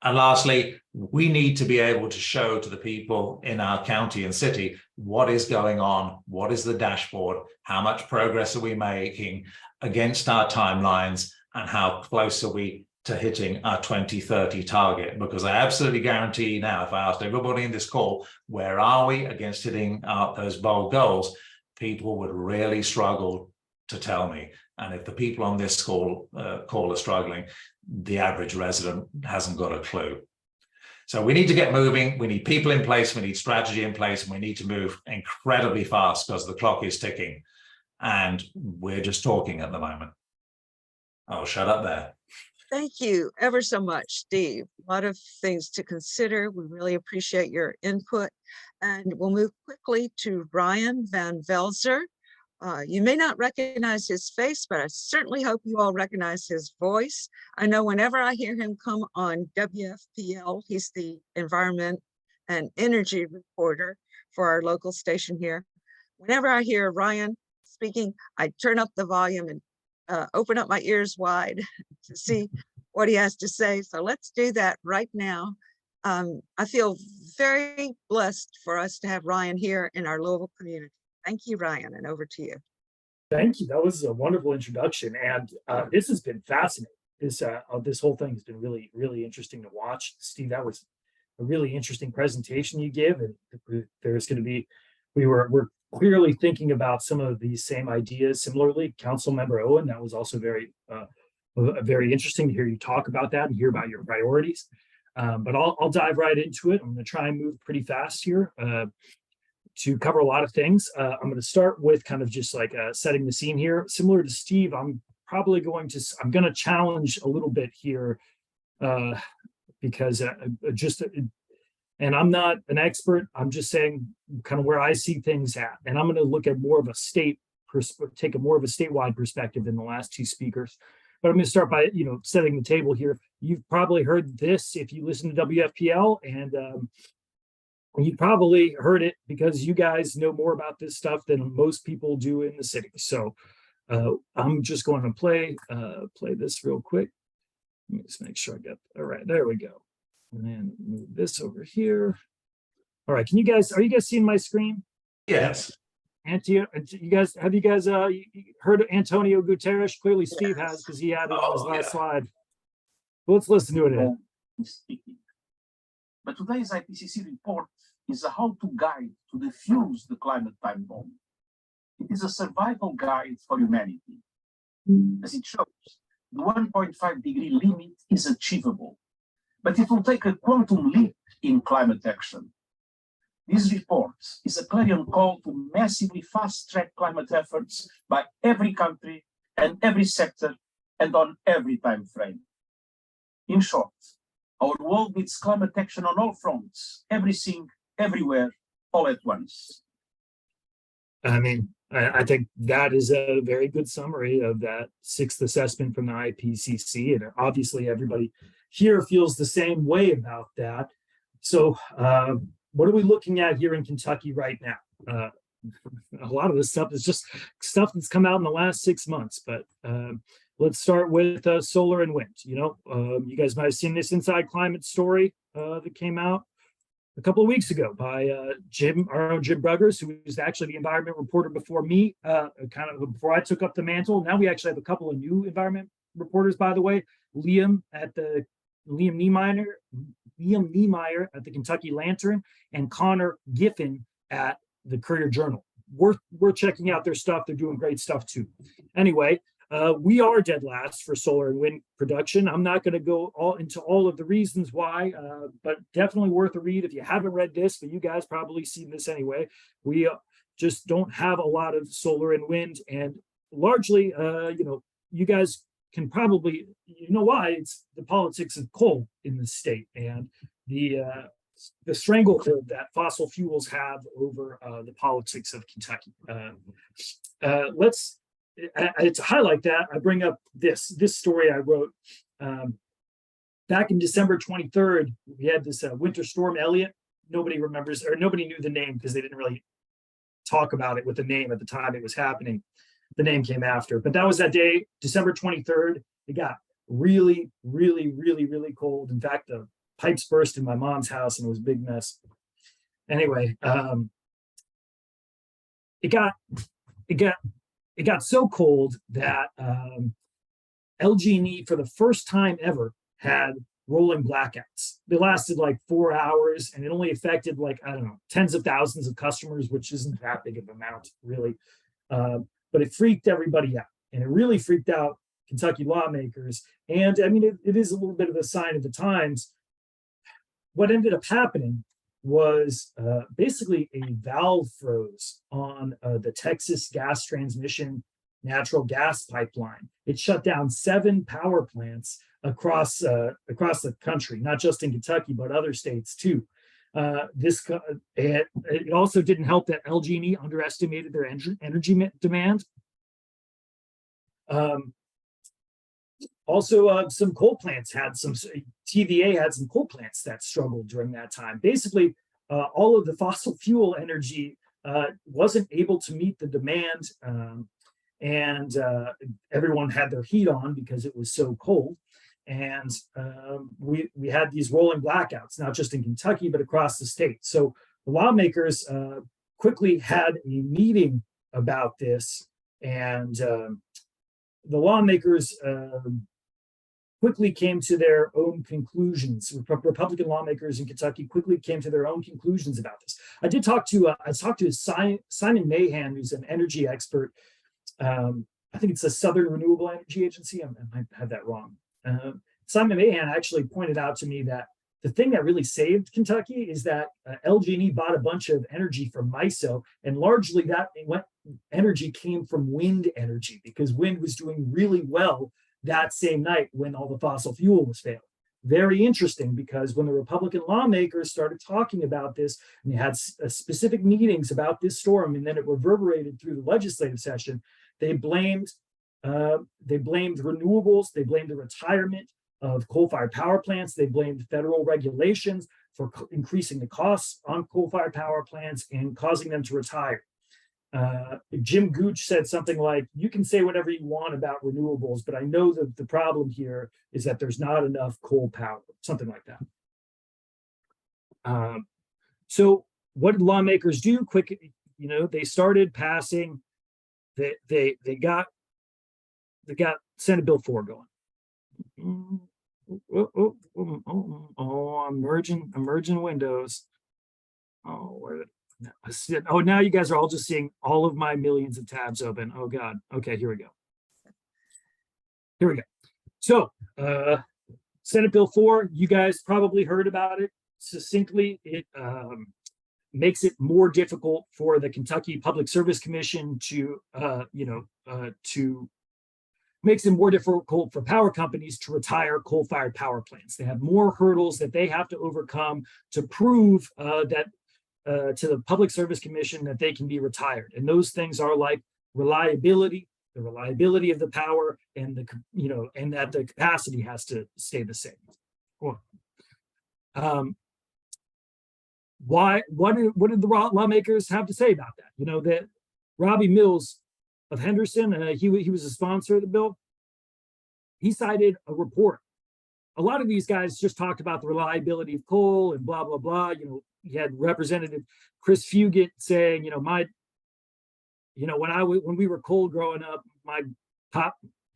And lastly, we need to be able to show to the people in our county and city what is going on, what is the dashboard, how much progress are we making against our timelines, and how close are we to hitting our 2030 target. Because I absolutely guarantee now, if I asked everybody in this call, where are we against hitting those bold goals, people would really struggle to tell me. And if the people on this call are struggling, the average resident hasn't got a clue. So we need to get moving. We need people in place. We need strategy in place. And we need to move incredibly fast because the clock is ticking. And we're just talking at the moment. I'll shut up there. Thank you ever so much, Steve. A lot of things to consider. We really appreciate your input. And we'll move quickly to Ryan Van Velzer. You may not recognize his face, but I certainly hope you all recognize his voice. I know whenever I hear him come on WFPL, he's the environment and energy reporter for our local station here. Whenever I hear Ryan speaking, I turn up the volume and open up my ears wide to see what he has to say. So let's do that right now. I feel very blessed for us to have Ryan here in our Louisville community. Thank you, Ryan, and over to you. Thank you. That was a wonderful introduction, and this has been fascinating. This whole thing has been really, really interesting to watch. Steve, that was a really interesting presentation you gave, and there's going to be, we're clearly thinking about some of these same ideas. Similarly, Councilmember Owen, that was also very interesting to hear you talk about that and hear about your priorities. But I'll dive right into it. I'm going to try and move pretty fast here to cover a lot of things. I'm going to start with kind of just like setting the scene here. Similar to Steve, I'm going to challenge a little bit here because and I'm not an expert. I'm just saying kind of where I see things at. And I'm going to look at more of a take a more of a statewide perspective than the last two speakers. But I'm going to start by, setting the table here. You've probably heard this if you listen to WFPL, and you probably heard it because you guys know more about this stuff than most people do in the city. So I'm just going to play this real quick. Let me just make sure I got, all right, there we go. And then move this over here. All right, are you guys seeing my screen? Yes. Have you guys heard of Antonio Guterres? Clearly Steve has, because he had it on his last slide. Well, let's listen to it again. is ticking. But today's IPCC report is a how-to guide to defuse the climate time bomb. It is a survival guide for humanity. As it shows, the 1.5-degree limit is achievable, but it will take a quantum leap in climate action. This report is a clarion call to massively fast-track climate efforts by every country and every sector and on every time frame. In short, our world needs climate action on all fronts, everything, everywhere, all at once. I mean, I think that is a very good summary of that sixth assessment from the IPCC. And obviously everybody here feels the same way about that. So what are we looking at here in Kentucky right now? A lot of this stuff is just stuff that's come out in the last 6 months, but let's start with solar and wind. You know, you guys might have seen this Inside Climate story that came out a couple of weeks ago by our own Jim Bruggers, who was actually the environment reporter before me, kind of before I took up the mantle. Now we actually have a couple of new environment reporters, by the way. Liam Niemeyer at the Kentucky Lantern, and Connor Giffen at the Courier Journal. We're checking out their stuff. They're doing great stuff too. Anyway, we are dead last for solar and wind production. I'm not going to go into all of the reasons why, but definitely worth a read if you haven't read this, but you guys probably seen this anyway. We just don't have a lot of solar and wind, and largely, you know, you guys can probably, you know why, it's the politics of coal in the state and the stranglehold that fossil fuels have over the politics of Kentucky. To highlight that, I bring up this story I wrote back in December 23rd. We had this winter storm Elliott. Nobody remembers, or nobody knew the name because they didn't really talk about it with the name at the time it was happening. The name came after, but that was that day, December 23rd. It got really, really, really, really cold. In fact, the pipes burst in my mom's house and it was a big mess. Anyway, it got so cold that LG&E for the first time ever had rolling blackouts. They lasted like 4 hours and it only affected like, I don't know, tens of thousands of customers, which isn't that big of an amount really. But it freaked everybody out, and it really freaked out Kentucky lawmakers. And I mean, it is a little bit of a sign of the times. What ended up happening was basically a valve froze on the Texas gas transmission natural gas pipeline. It shut down 7 power plants across the country, not just in Kentucky, but other states too. It also didn't help that LG&E underestimated their energy demand. Also, some coal plants TVA had some coal plants that struggled during that time. Basically, all of the fossil fuel energy wasn't able to meet the demand, and everyone had their heat on because it was so cold. And we had these rolling blackouts, not just in Kentucky, but across the state. So the lawmakers quickly had a meeting about this, and the lawmakers quickly came to their own conclusions. Republican lawmakers in Kentucky quickly came to their own conclusions about this. I talked to Simon Mahan, who's an energy expert. I think it's the Southern Renewable Energy Agency. I might have that wrong. Simon Mahan actually pointed out to me that the thing that really saved Kentucky is that LG&E bought a bunch of energy from MISO, and largely that energy came from wind energy because wind was doing really well that same night when all the fossil fuel was failing. Very interesting, because when the Republican lawmakers started talking about this and they had specific meetings about this storm, and then it reverberated through the legislative session, they blamed renewables, they blamed the retirement of coal-fired power plants, they blamed federal regulations for increasing the costs on coal-fired power plants and causing them to retire. Jim Gooch said something like, you can say whatever you want about renewables, but I know that the problem here is that there's not enough coal power, something like that. So what did lawmakers do? They started passing, they got Senate Bill 4 going. I'm merging windows. Oh, where did oh, now you guys are all just seeing all of my millions of tabs open. Oh God. Okay, here we go. Here we go. So Senate Bill 4, you guys probably heard about it. Succinctly, it makes it more difficult for the Kentucky Public Service Commission to makes it more difficult for power companies to retire coal-fired power plants. They have more hurdles that they have to overcome to prove that to the Public Service Commission that they can be retired. And those things are like reliability, the reliability of the power, and and that the capacity has to stay the same. Cool. What did the lawmakers have to say about that? That Robbie Mills of Henderson, he was a sponsor of the bill. He cited a report. A lot of these guys just talked about the reliability of coal and blah, blah, blah. You had Representative Chris Fugit saying, when we were coal growing up, my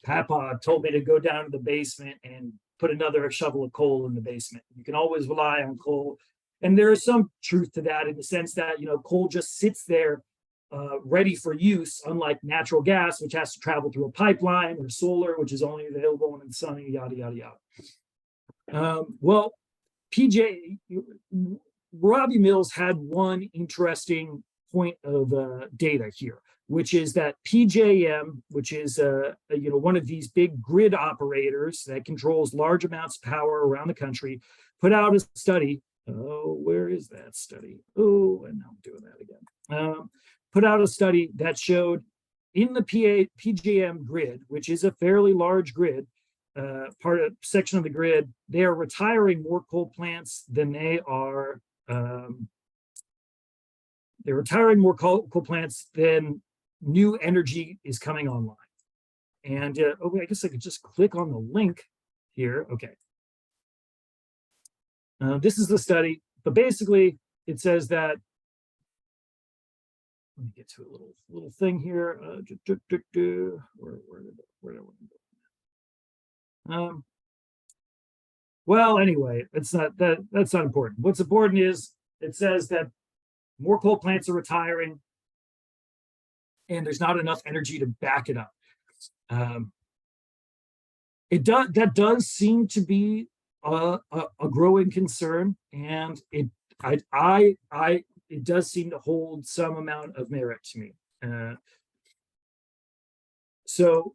papa told me to go down to the basement and put another shovel of coal in the basement. You can always rely on coal. And there is some truth to that in the sense that, coal just sits there ready for use, unlike natural gas, which has to travel through a pipeline, or solar, which is only available when it's sunny, yada, yada, yada. Well, Robbie Mills had one interesting point of data here, which is that PJM, which is one of these big grid operators that controls large amounts of power around the country, put out a study. Oh, where is that study? Oh, and now I'm doing that again. Put out a study that showed in the PJM grid, which is a fairly large grid, section of the grid, they are retiring more coal plants than they are. They're retiring more coal plants than new energy is coming online. And I guess I could just click on the link here. Okay. This is the study, but basically it says that. Let me get to a little thing here. Where did I want to go? Well, anyway, it's not that's not important. What's important is it says that more coal plants are retiring, and there's not enough energy to back it up. That does seem to be a growing concern, and it does seem to hold some amount of merit to me. So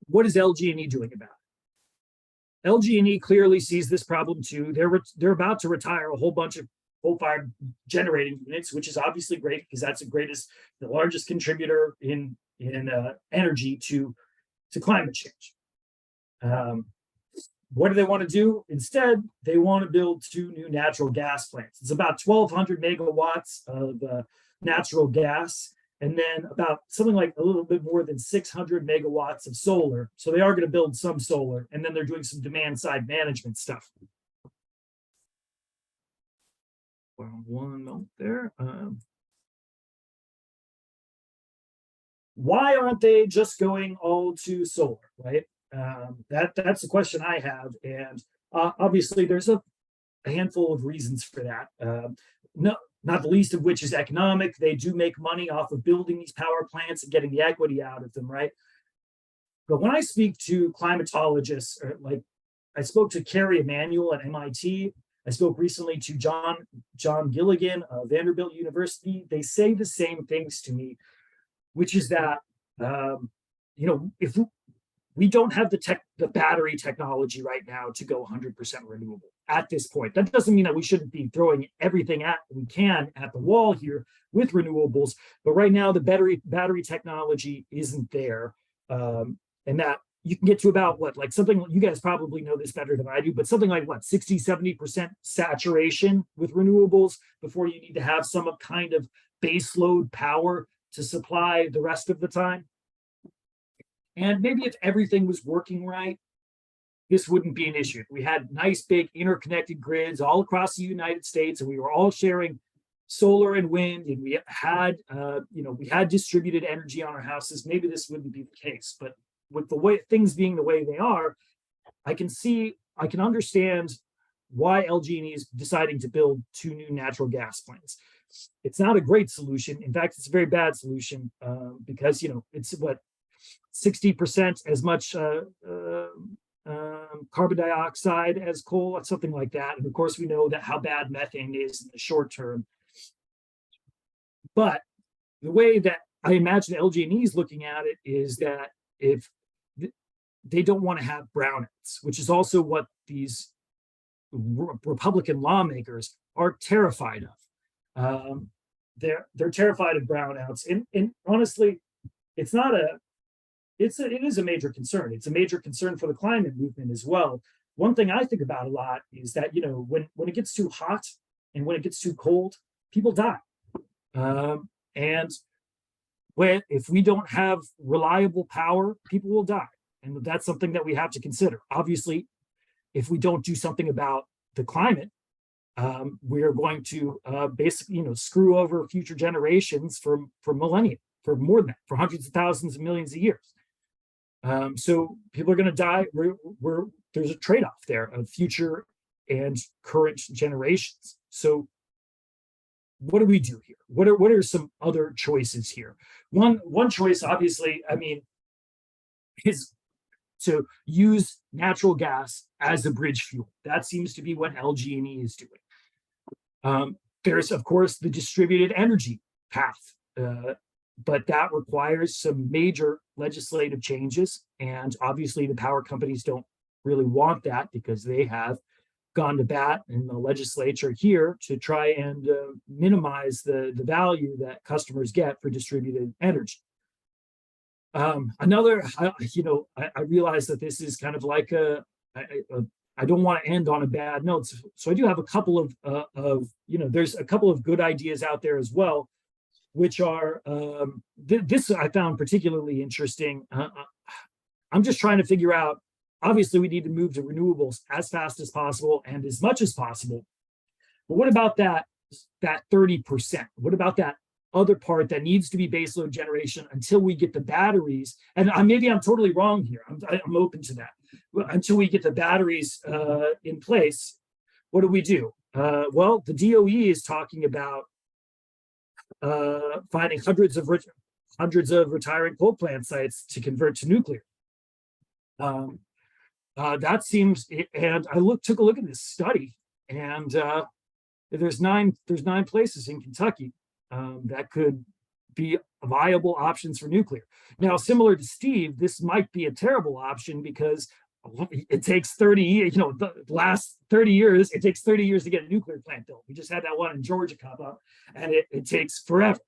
what is LG&E doing about it? LG&E clearly sees this problem too. They're about to retire a whole bunch of coal-fired generating units, which is obviously great because that's the largest contributor in energy to climate change. What do they want to do? Instead, they want to build 2 new natural gas plants. It's about 1,200 megawatts of natural gas, and then about something like a little bit more than 600 megawatts of solar. So they are going to build some solar, and then they're doing some demand side management stuff. Well, one moment there. Why aren't they just going all to solar, right? That's the question I have, and obviously there's a handful of reasons for that. Not the least of which is economic. They do make money off of building these power plants and getting the equity out of them, right? But when I speak to climatologists, I spoke to Carrie Emanuel at MIT. I spoke recently to John Gilligan of Vanderbilt University. They say the same things to me, which is that if we don't have the battery technology right now to go 100% renewable at this point. That doesn't mean that we shouldn't be throwing everything we can at the wall here with renewables, but right now the battery technology isn't there, and that you can get to about something, you guys probably know this better than I do, but something like 60-70% saturation with renewables before you need to have some kind of base load power to supply the rest of the time. And maybe if everything was working right, this wouldn't be an issue. We had nice big interconnected grids all across the United States, and we were all sharing solar and wind, and we had distributed energy on our houses. Maybe this wouldn't be the case, but with the way things being the way they are, I can understand why LG&E is deciding to build 2 new natural gas plants. It's not a great solution. In fact, it's a very bad solution because, it's what, 60% as much carbon dioxide as coal, something like that. And of course, we know that how bad methane is in the short term. But the way that I imagine LG&E is looking at it is that if they don't want to have brownouts, which is also what these Republican lawmakers are terrified of. They're terrified of brownouts, and honestly, it is a major concern. It's a major concern for the climate movement as well. One thing I think about a lot is that when it gets too hot and when it gets too cold, people die. And if we don't have reliable power, people will die. And that's something that we have to consider. Obviously, if we don't do something about the climate, we're going to basically, screw over future generations for millennia, for more than that, for hundreds of thousands of millions of years. So people are going to die. There's a trade-off there of future and current generations. So what do we do here? What are some other choices here? One choice, obviously, is to use natural gas as a bridge fuel. That seems to be what LG&E is doing. There's, of course, the distributed energy path, but that requires some major legislative changes. And obviously, the power companies don't really want that because they have gone to bat in the legislature here to try and minimize the value that customers get for distributed energy. I realize that this is kind of like I don't want to end on a bad note. So I do have a couple of there's a couple of good ideas out there as well, which are, this I found particularly interesting. I'm just trying to figure out, obviously we need to move to renewables as fast as possible and as much as possible. But what about that 30%? What about that other part that needs to be baseload generation until we get the batteries? And maybe I'm totally wrong here. I'm open to that. Until we get the batteries in place, what do? Well, the DOE is talking about finding hundreds of retiring coal plant sites to convert to nuclear. That seems, and I took a look at this study, and there's nine places in Kentucky that could be viable options for nuclear. Now, similar to Steve, this might be a terrible option because it takes 30 years, the last 30 years, it takes 30 years to get a nuclear plant built. We just had that one in Georgia come up, and it takes forever.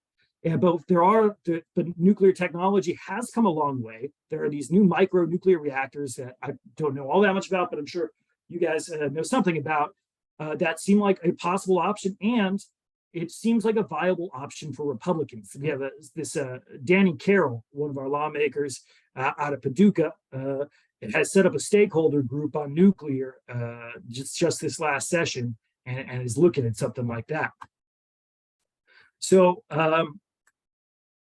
But the nuclear technology has come a long way. There are these new micro nuclear reactors that I don't know all that much about, but I'm sure you guys know something about that seem like a possible option, and it seems like a viable option for Republicans. We have this Danny Carroll, one of our lawmakers out of Paducah, has set up a stakeholder group on nuclear just this last session, and is looking at something like that. So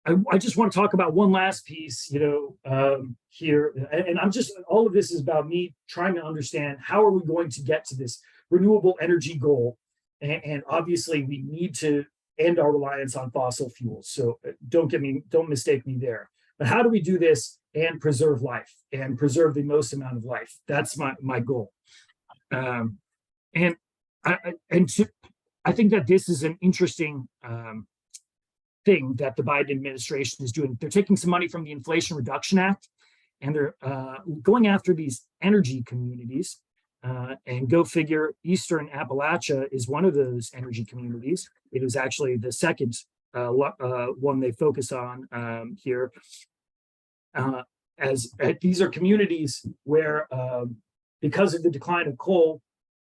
I just want to talk about one last piece, here, and all of this is about me trying to understand how are we going to get to this renewable energy goal, and obviously we need to end our reliance on fossil fuels. So don't mistake me there. But how do we do this and preserve life and preserve the most amount of life? That's my goal. And I think that this is an interesting thing that the Biden administration is doing. They're taking some money from the Inflation Reduction Act, and they're going after these energy communities. And go figure, Eastern Appalachia is one of those energy communities. It was actually the second one they focus on here. These are communities where, because of the decline of coal,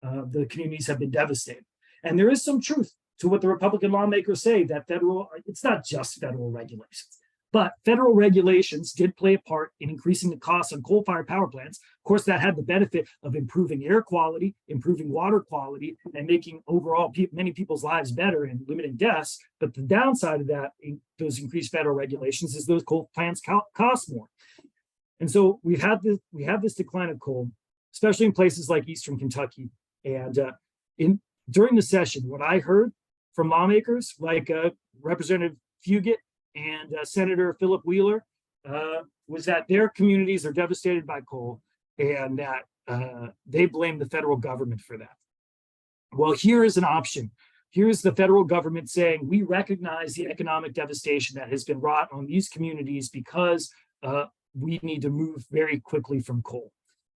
the communities have been devastated. And there is some truth to what the Republican lawmakers say, that it's not just federal regulations, but federal regulations did play a part in increasing the costs on coal-fired power plants. Of course, that had the benefit of improving air quality, improving water quality, and making overall many people's lives better and limiting deaths. But the downside of that, those increased federal regulations, is those coal plants cost more. And so we have this decline of coal, especially in places like Eastern Kentucky. And during the session, what I heard from lawmakers like Representative Fugit and Senator Philip Wheeler was that their communities are devastated by coal, and that they blame the federal government for that. Well, here is an option. Here's the federal government saying, we recognize the economic devastation that has been wrought on these communities because we need to move very quickly from coal.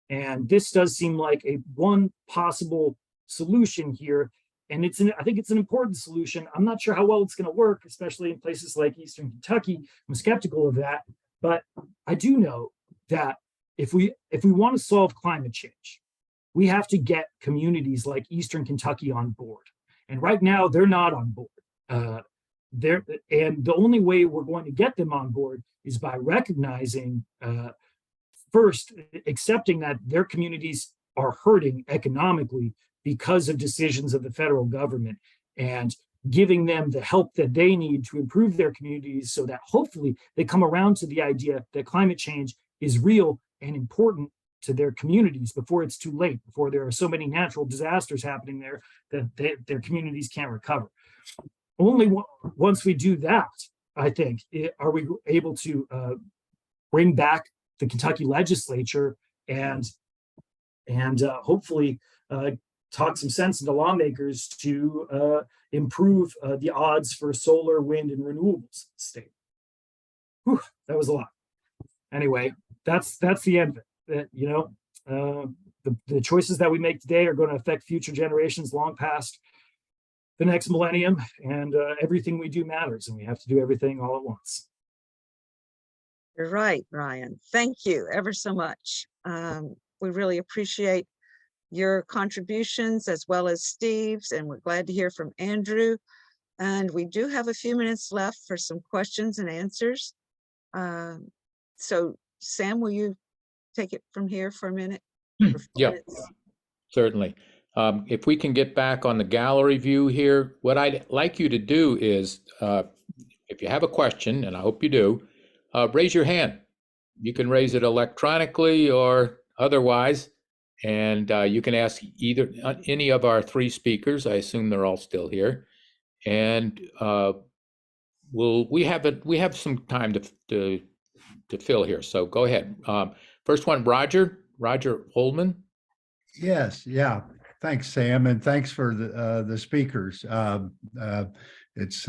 And this does seem like one possible solution here. And I think it's an important solution. I'm not sure how well it's going to work, especially in places like Eastern Kentucky. I'm skeptical of that. But I do know that if we want to solve climate change, we have to get communities like Eastern Kentucky on board. And right now, they're not on board. And the only way we're going to get them on board is by recognizing, first, accepting that their communities are hurting economically because of decisions of the federal government, and giving them the help that they need to improve their communities so that hopefully they come around to the idea that climate change is real and important to their communities before it's too late, before there are so many natural disasters happening there that their communities can't recover. Only once we do that, I think, are we able to bring back the Kentucky legislature and hopefully talk some sense into lawmakers to improve the odds for solar, wind, and renewables in the state. Whew, that was a lot. Anyway, that's the end of it. The choices that we make today are going to affect future generations long past the next millennium, and everything we do matters, and we have to do everything all at once. You're right, Ryan. Thank you ever so much. We really appreciate your contributions as well as Steve's, and we're glad to hear from Andrew. And we do have a few minutes left for some questions and answers. So Sam, will you take it from here for a minute? Yeah, certainly. If we can get back on the gallery view here, what I'd like you to do is, if you have a question, and I hope you do, raise your hand. You can raise it electronically or otherwise, and you can ask either any of our three speakers. I assume they're all still here, and we have some time to fill here. So go ahead. First one, Roger Holman. Yes, yeah. Thanks, Sam, and thanks for the speakers. It's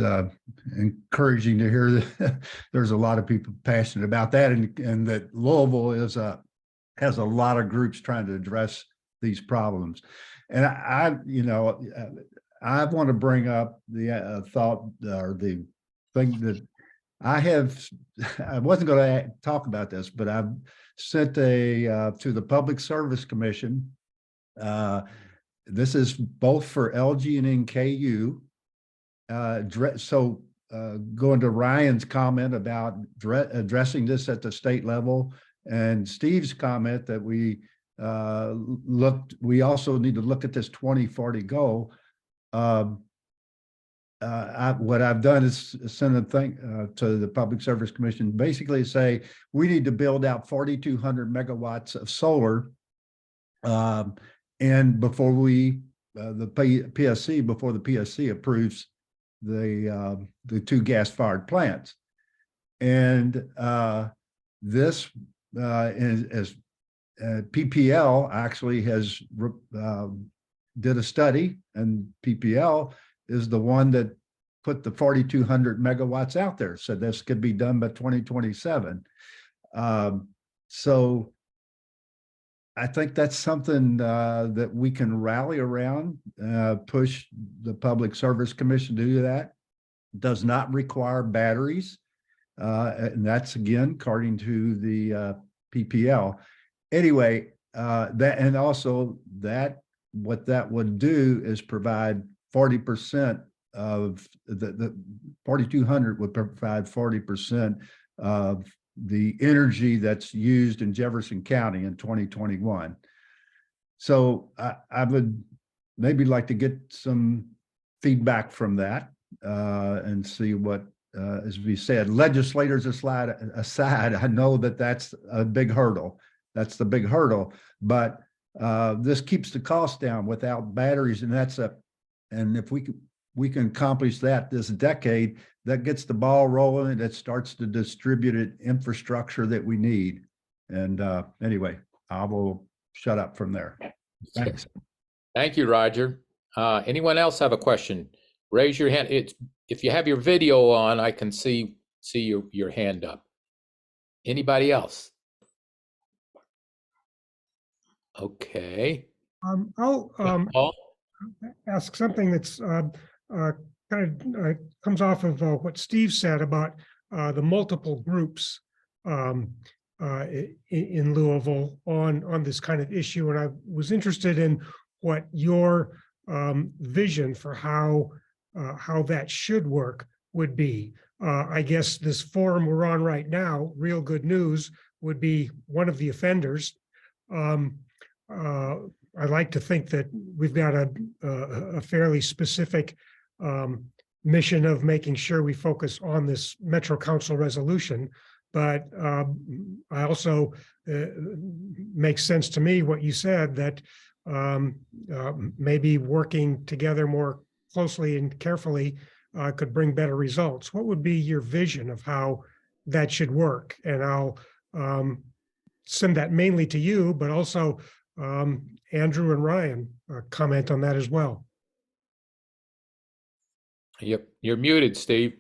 encouraging to hear that there's a lot of people passionate about that, and that Louisville has a lot of groups trying to address these problems. And I want to bring up the thought or the thing that I wasn't going to talk about this, but I've sent to the Public Service Commission. This is both for LG and NKU. Going to Ryan's comment about addressing this at the state level, and Steve's comment that we also need to look at this 2040 goal. What I've done is send a thing to the Public Service Commission, basically say we need to build out 4,200 megawatts of solar, and before the PSC approves the two gas-fired plants, and this is PPL actually has did a study, and PPL is the one that put the 4,200 megawatts out there, said this could be done by 2027. So I think that's something that we can rally around, push the Public Service Commission to do that. Does not require batteries. And that's, again, according to the PPL. Anyway, and also what that would do is provide 40% of the 4,200 would provide 40% of the energy that's used in Jefferson County in 2021. So I would maybe like to get some feedback from that and see what as we said, legislators aside, I know that that's a big hurdle. That's the big hurdle, but this keeps the cost down without batteries, and and if we can accomplish that this decade, that gets the ball rolling, and it starts the distributed infrastructure that we need. And anyway, I will shut up from there. Thanks. Thank you, Roger. Anyone else have a question? Raise your hand. If you have your video on, I can see your hand up. Anybody else? Okay. I'll Paul? ask something that's comes off of what Steve said about the multiple groups in Louisville on this kind of issue, and I was interested in what your vision for how that should work would be. I guess this forum we're on right now, Real Good News, would be one of the offenders. I like to think that we've got a fairly specific mission of making sure we focus on this Metro Council resolution. But I also makes sense to me what you said, that maybe working together more closely and carefully could bring better results. What would be your vision of how that should work? And I'll send that mainly to you, but also Andrew and Ryan comment on that as well. Yep, you're muted, Steve.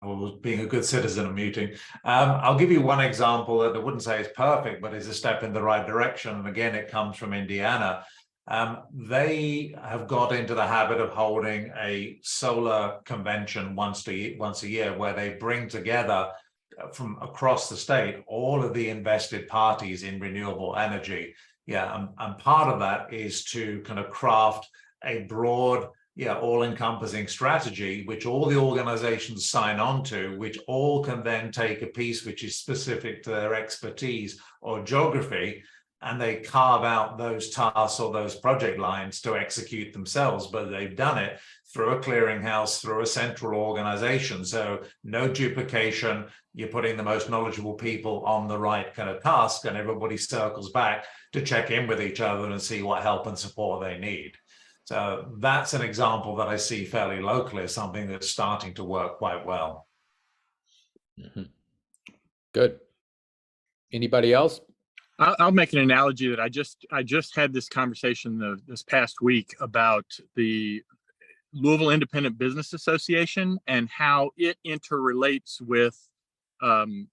I was being a good citizen of muting. I'll give you one example that I wouldn't say is perfect, but is a step in the right direction. And again, it comes from Indiana. They have got into the habit of holding a solar convention once a year, where they bring together from across the state all of the invested parties in renewable energy. Yeah, and part of that is to kind of craft a broad, all-encompassing strategy, which all the organizations sign on to, which all can then take a piece which is specific to their expertise or geography, and they carve out those tasks or those project lines to execute themselves. But they've done it through a clearinghouse, through a central organization. So no duplication. You're putting the most knowledgeable people on the right kind of task, and everybody circles back to check in with each other and see what help and support they need. So that's an example that I see fairly locally as something that's starting to work quite well. Mm-hmm. Good. Anybody else? I'll make an analogy that I just had this conversation this past week about the Louisville Independent Business Association and how it interrelates with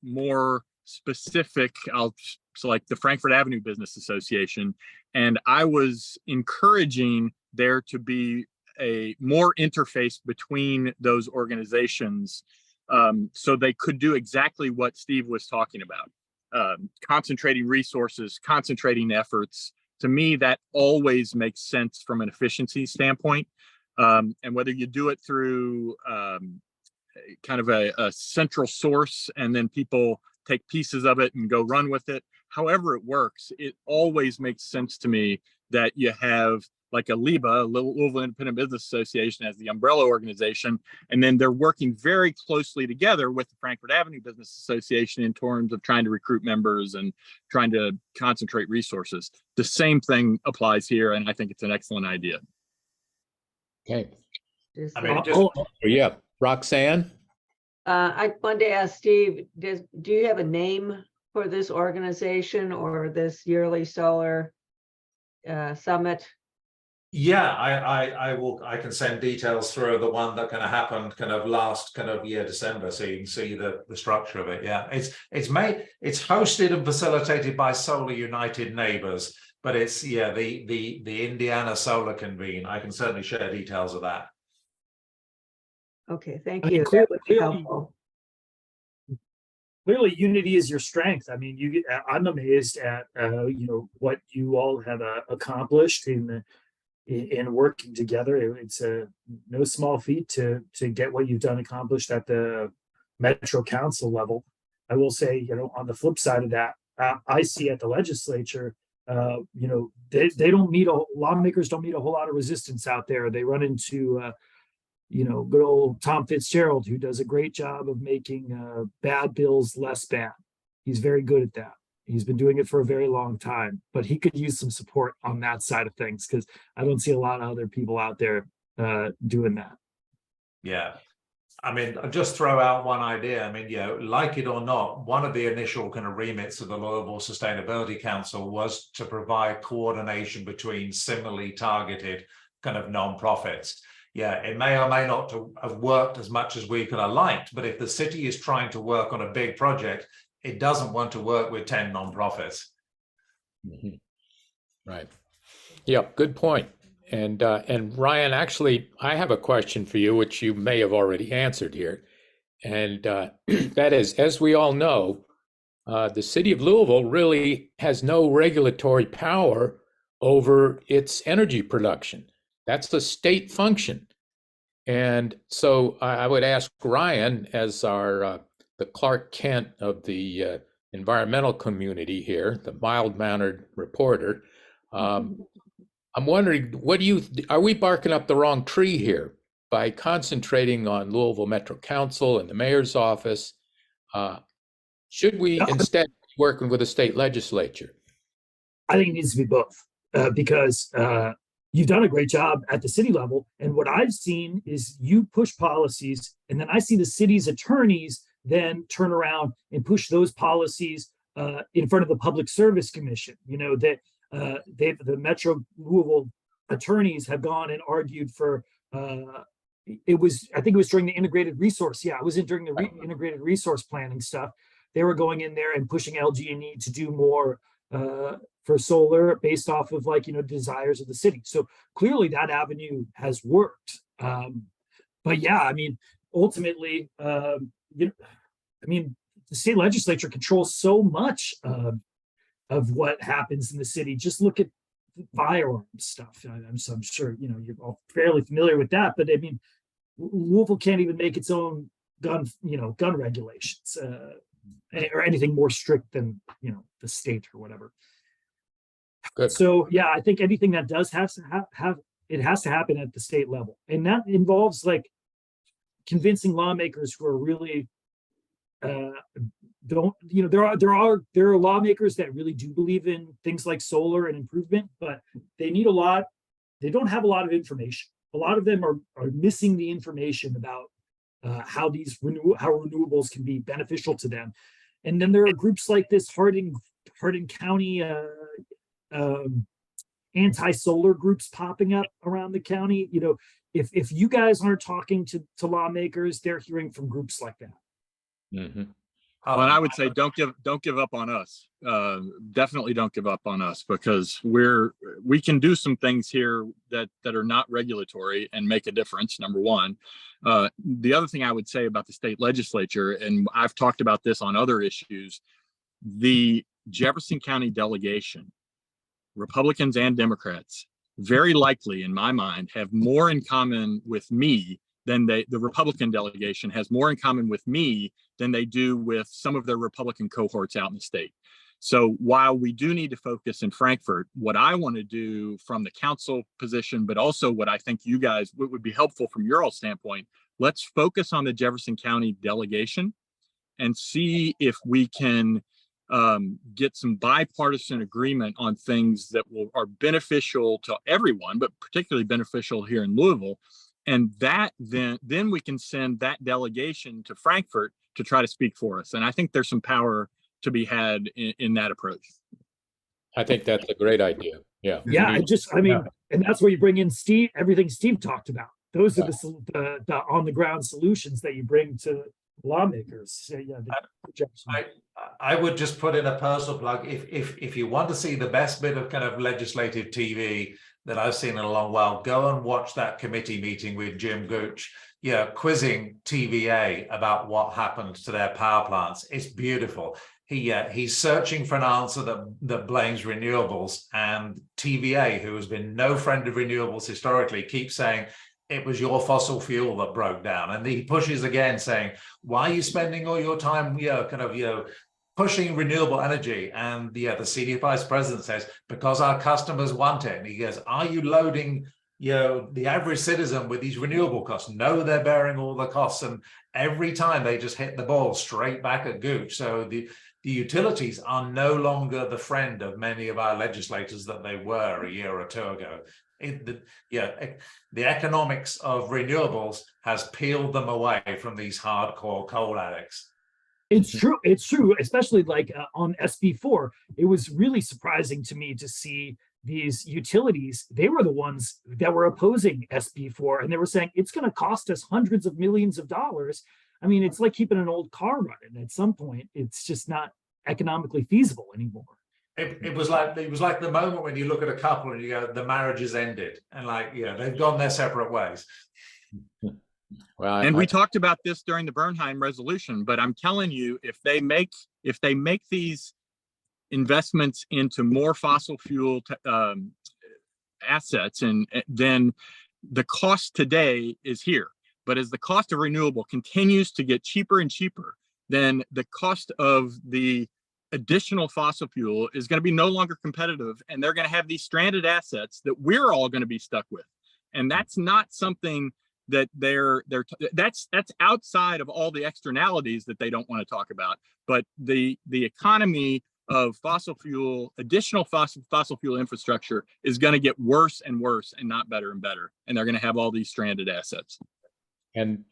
more specific, so like the Frankfurt Avenue Business Association. And I was encouraging there to be a more interface between those organizations so they could do exactly what Steve was talking about. Concentrating resources, concentrating efforts. To me, that always makes sense from an efficiency standpoint. And whether you do it through kind of a central source and then people take pieces of it and go run with it, however it works, it always makes sense to me that you have like a LIBA, Louisville Independent Business Association, as the umbrella organization, and then they're working very closely together with the Frankfurt Avenue Business Association in terms of trying to recruit members and trying to concentrate resources. The same thing applies here, and I think it's an excellent idea. Okay. I mean, Yeah, Roxanne? I wanted to ask Steve, do you have a name for this organization or this yearly solar summit? Yeah, I can send details through the one that kind of happened kind of last kind of year, December, so you can see the structure of it. Yeah, it's hosted and facilitated by Solar United Neighbors, but it's the Indiana Solar Convene. I can certainly share details of that. Okay, thank you. That would be helpful. Clearly, unity is your strength. I mean, I'm amazed at what you all have accomplished in working together. It's no small feat to get what you've done accomplished at the Metro Council level. I will say, on the flip side of that, I see at the legislature, lawmakers don't meet a whole lot of resistance out there. They run into good old Tom Fitzgerald, who does a great job of making bad bills less bad. He's very good at that. He's been doing it for a very long time, but he could use some support on that side of things because I don't see a lot of other people out there doing that. Yeah. I mean, I'll just throw out one idea. I mean, like it or not, one of the initial kind of remits of the Louisville Sustainability Council was to provide coordination between similarly targeted kind of nonprofits. Yeah, it may or may not have worked as much as we could have liked, but if the city is trying to work on a big project, it doesn't want to work with 10 nonprofits. Mhm. Right. Yeah, good point. And Ryan, actually, I have a question for you, which you may have already answered here. And that is, as we all know, the city of Louisville really has no regulatory power over its energy production. That's a state function. And so I would ask Ryan, as the Clark Kent of the environmental community here, the mild-mannered reporter, I'm wondering, are we barking up the wrong tree here by concentrating on Louisville Metro Council and the mayor's office? Should we instead be working with the state legislature? I think it needs to be both because you've done a great job at the city level. And what I've seen is you push policies, and then I see the city's attorneys then turn around and push those policies in front of the Public Service Commission. That the Metro Louisville attorneys have gone and argued for. I think it was during the integrated resource. Yeah, it was during the integrated resource planning stuff. They were going in there and pushing LG&E to do more for solar based off of desires of the city. So clearly that avenue has worked. But yeah, I mean, ultimately, the state legislature controls so much of what happens in the city. Just look at firearms stuff. I'm sure you're all fairly familiar with that. But I mean, Louisville can't even make its own gun regulations or anything more strict than the state or whatever. Good. So yeah, I think anything that does have to has to happen at the state level, and that involves convincing lawmakers who are really there are lawmakers that really do believe in things like solar and improvement, but they don't have a lot of information. A lot of them are missing the information about how renewables can be beneficial to them. And then there are groups like this Hardin County anti-solar groups popping up around the county. If you guys aren't talking to lawmakers, they're hearing from groups like that. Mm-hmm. Well, and I would say don't give up on us. Definitely don't give up on us, because we can do some things here that are not regulatory and make a difference. Number one. The other thing I would say about the state legislature, and I've talked about this on other issues, the Jefferson County delegation, Republicans and Democrats, very likely in my mind have more in common with me than the Republican delegation has more in common with me than they do with some of their Republican cohorts out in the state. So while we do need to focus in Frankfort, what I want to do from the council position, but also what I think you guys would be helpful from your all standpoint, let's focus on the Jefferson County delegation and see if we can get some bipartisan agreement on things that are beneficial to everyone, but particularly beneficial here in Louisville. And that then we can send that delegation to Frankfort to try to speak for us. And I think there's some power to be had in that approach. I think that's a great idea. Yeah. Yeah, and that's where you bring in everything Steve talked about. Those are the on the ground solutions that you bring to lawmakers. So, yeah, I would just put in a personal plug. If you want to see the best bit of kind of legislative TV that I've seen in a long while, go and watch that committee meeting with Jim Gooch, quizzing TVA about what happened to their power plants. It's beautiful. He's searching for an answer that blames renewables, and TVA, who has been no friend of renewables historically, keeps saying it was your fossil fuel that broke down. And he pushes again, saying, why are you spending all your time pushing renewable energy? And the senior vice president says, because our customers want it. And he goes, are you loading the average citizen with these renewable costs know they're bearing all the costs, and every time they just hit the ball straight back at Gooch. So the utilities are no longer the friend of many of our legislators that they were a year or two ago. The economics of renewables has peeled them away from these hardcore coal addicts. It's true. It's true. Especially like on SB4, it was really surprising to me to see these utilities. They were the ones that were opposing SB4, and they were saying it's going to cost us hundreds of millions of dollars. I mean, it's like keeping an old car running. At some point, it's just not economically feasible anymore. It was like the moment when you look at a couple and you go, the marriage is ended, and they've gone their separate ways. Well, And we talked about this during the Bernheim resolution, but I'm telling you, if they make these investments into more fossil fuel assets, and then the cost today is here. But as the cost of renewable continues to get cheaper and cheaper, then the cost of the additional fossil fuel is going to be no longer competitive, and they're going to have these stranded assets that we're all going to be stuck with. And that's not something that that's outside of all the externalities that they don't want to talk about. But the economy of additional fossil fuel infrastructure is going to get worse and worse and not better and better. And they're going to have all these stranded assets. And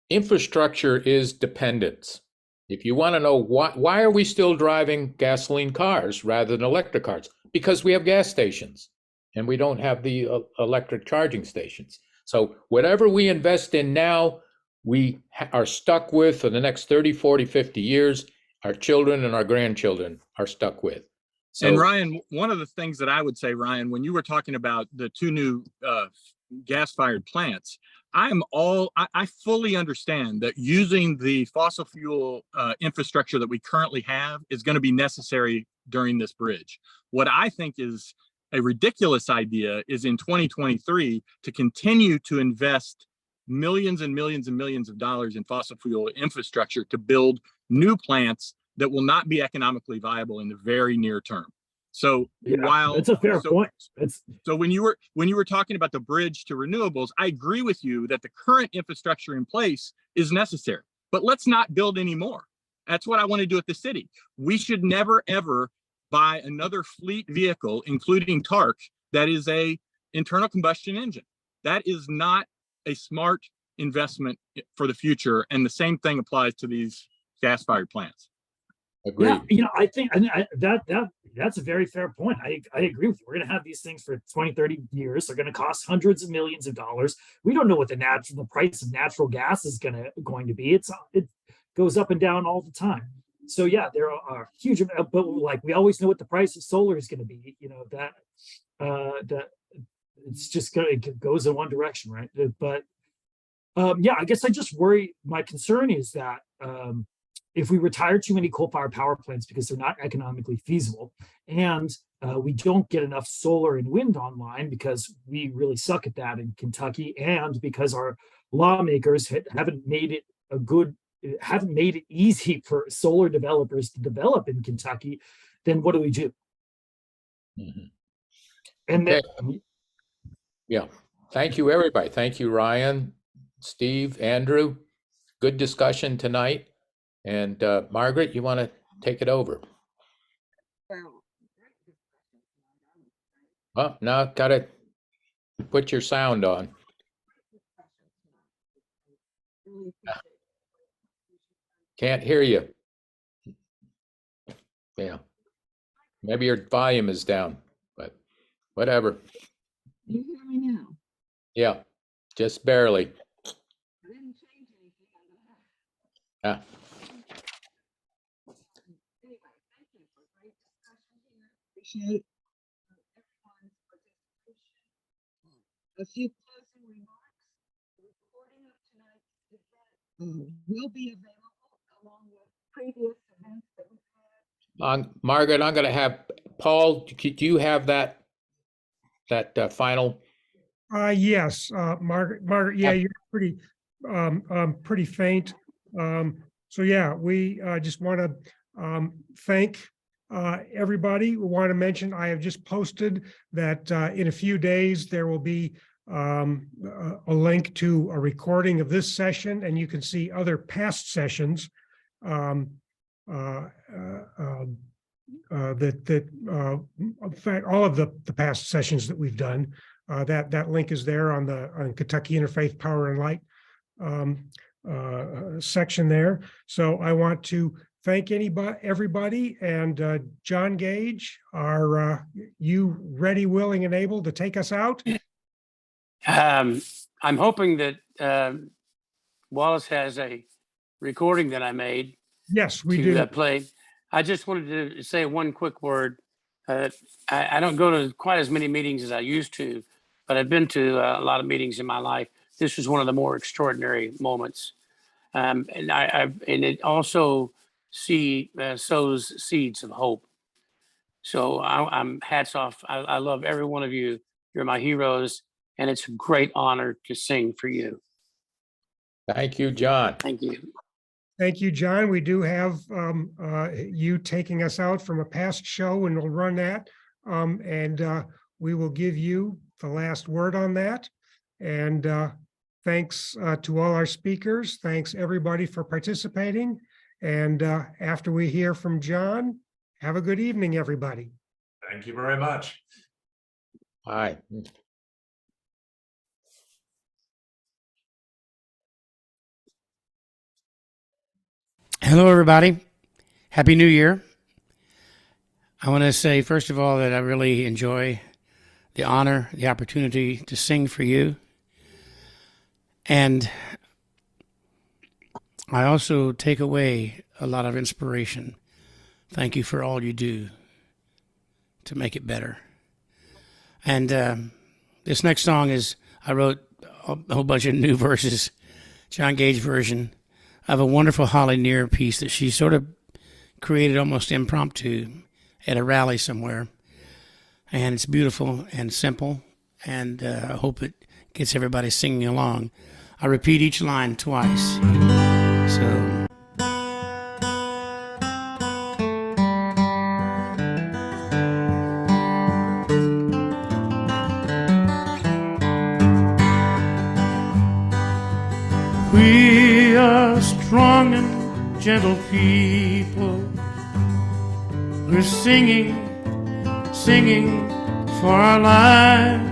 infrastructure is dependence. If you want to know why are we still driving gasoline cars rather than electric cars? Because we have gas stations and we don't have the electric charging stations. So whatever we invest in now, we are stuck with for the next 30, 40, 50 years. Our children and our grandchildren are stuck with. So, and Ryan, one of the things that I would say, Ryan, when you were talking about the two new gas-fired plants, I fully understand that using the fossil fuel infrastructure that we currently have is going to be necessary during this bridge. What I think is a ridiculous idea is in 2023 to continue to invest millions and millions and millions of dollars in fossil fuel infrastructure to build new plants that will not be economically viable in the very near term. So while it's a fair point. So when you were talking about the bridge to renewables, I agree with you that the current infrastructure in place is necessary, but let's not build any more. That's what I want to do at the city. We should never, ever buy another fleet vehicle, including TARC, that is a internal combustion engine. That is not a smart investment for the future. And the same thing applies to these gas-fired plants. Agreed. Yeah, I think that's a very fair point. I agree with you. We're going to have these things for 20, 30 years. They're going to cost hundreds of millions of dollars. We don't know what the price of natural gas is going to be. It goes up and down all the time. So yeah, there are huge, but like we always know what the price of solar is going to be. That it's just it goes in one direction, right? But yeah, I guess I just worry. My concern is that if we retire too many coal-fired power plants because they're not economically feasible, and we don't get enough solar and wind online because we really suck at that in Kentucky, and because our lawmakers haven't made it easy for solar developers to develop in Kentucky, then what do we do? Mm-hmm. And okay. Yeah. Thank you, everybody. Thank you, Ryan, Steve, Andrew. Good discussion tonight. And Margaret, you want to take it over? Oh, now got to put your sound on. Can't hear you. Yeah. Maybe your volume is down, but whatever. You hear me now? Yeah, just barely. I didn't change anything. Yeah. Anyway, thank you for a great discussion here. Appreciate everyone's participation. A few closing remarks. The recording of tonight's event will be available along with previous events that we've had. Margaret, I'm going to have Paul. Do you have that final? Yes, Margaret. Yeah, you're pretty faint. So yeah, we just want to thank everybody, we want to mention, I have just posted that in a few days, there will be a link to a recording of this session, and you can see other past sessions in fact, all of the past sessions that we've done. That link is there on Kentucky Interfaith Power and Light section there. So I want to thank everybody, and John Gage, are you ready, willing, and able to take us out? I'm hoping that Wallace has a recording that I made Yes, we to do. play. I just wanted to say one quick word. I don't go to quite as many meetings as I used to, but I've been to a lot of meetings in my life. This was one of the more extraordinary moments. And it also sows seeds of hope. So I'm hats off. I love every one of you. You're my heroes, and it's a great honor to sing for you. Thank you, John. Thank you. Thank you, John. We do have you taking us out from a past show, and we'll run that. And we will give you the last word on that. And thanks to all our speakers. Thanks everybody for participating. And after we hear from John, have a good evening, everybody. Thank you very much. Hi. Hello, everybody. Happy New Year. I want to say, first of all, that I really enjoy the honor, the opportunity to sing for you. And I also take away a lot of inspiration. Thank you for all you do to make it better. And this next song I wrote a whole bunch of new verses, John Gage version of a wonderful Holly Near piece that she sort of created almost impromptu at a rally somewhere. And it's beautiful and simple, and I hope it gets everybody singing along. I repeat each line twice. So. We are strong and gentle people. We're singing for our lives.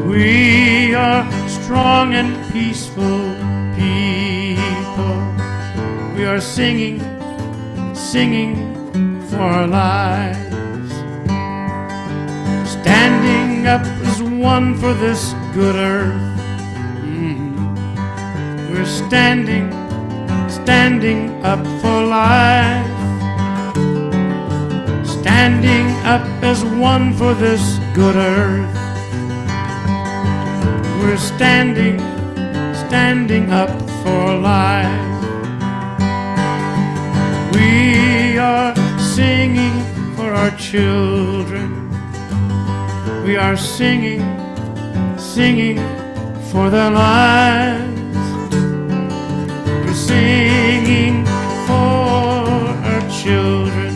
We are strong and peaceful people. We are singing for our lives. Standing up as one for this good earth. We're standing up for life. Standing up as one for this good earth. We're standing up for life. We are singing for our children. We are singing for their lives. We're singing for our children.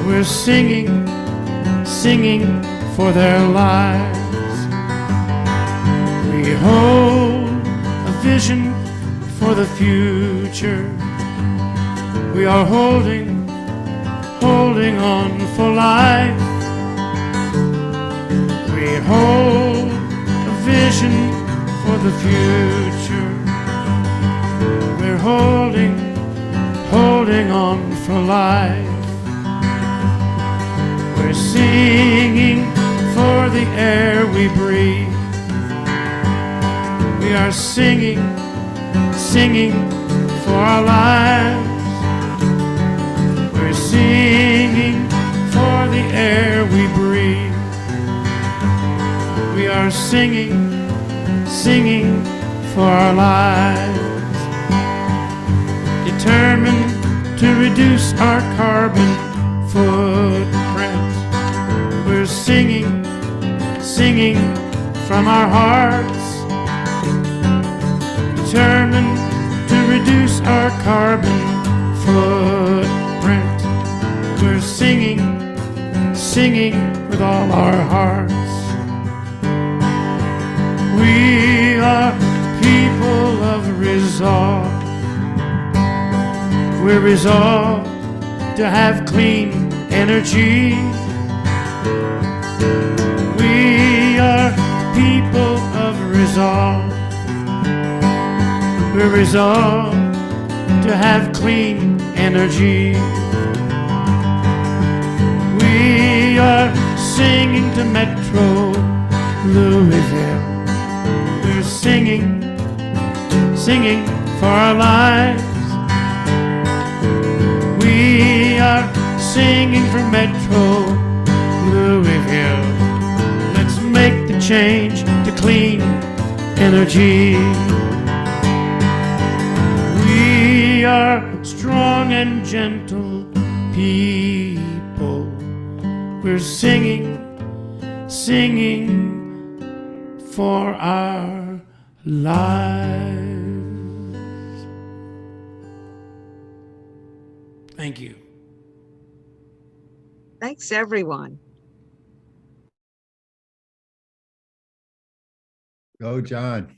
We're singing for their lives. We hold a vision for the future. We are holding on for life. We hold a vision for the future. We're holding on for life. We're singing for the air we breathe. We are singing for our lives. We're singing for the air we breathe. We are singing for our lives. Determined to reduce our carbon footprint. We're singing from our hearts. Determined to reduce our carbon footprint. We're singing, singing with all our hearts. We are people of resolve. We're resolved to have clean energy. We are people of resolve. We're resolved to have clean energy. We are singing to Metro Louisville. We're singing, singing for our lives. We are singing for Metro Louisville. Let's make the change to clean energy. We are strong and gentle people. We're singing, singing for our lives. Thank you. Thanks, everyone. Go, John.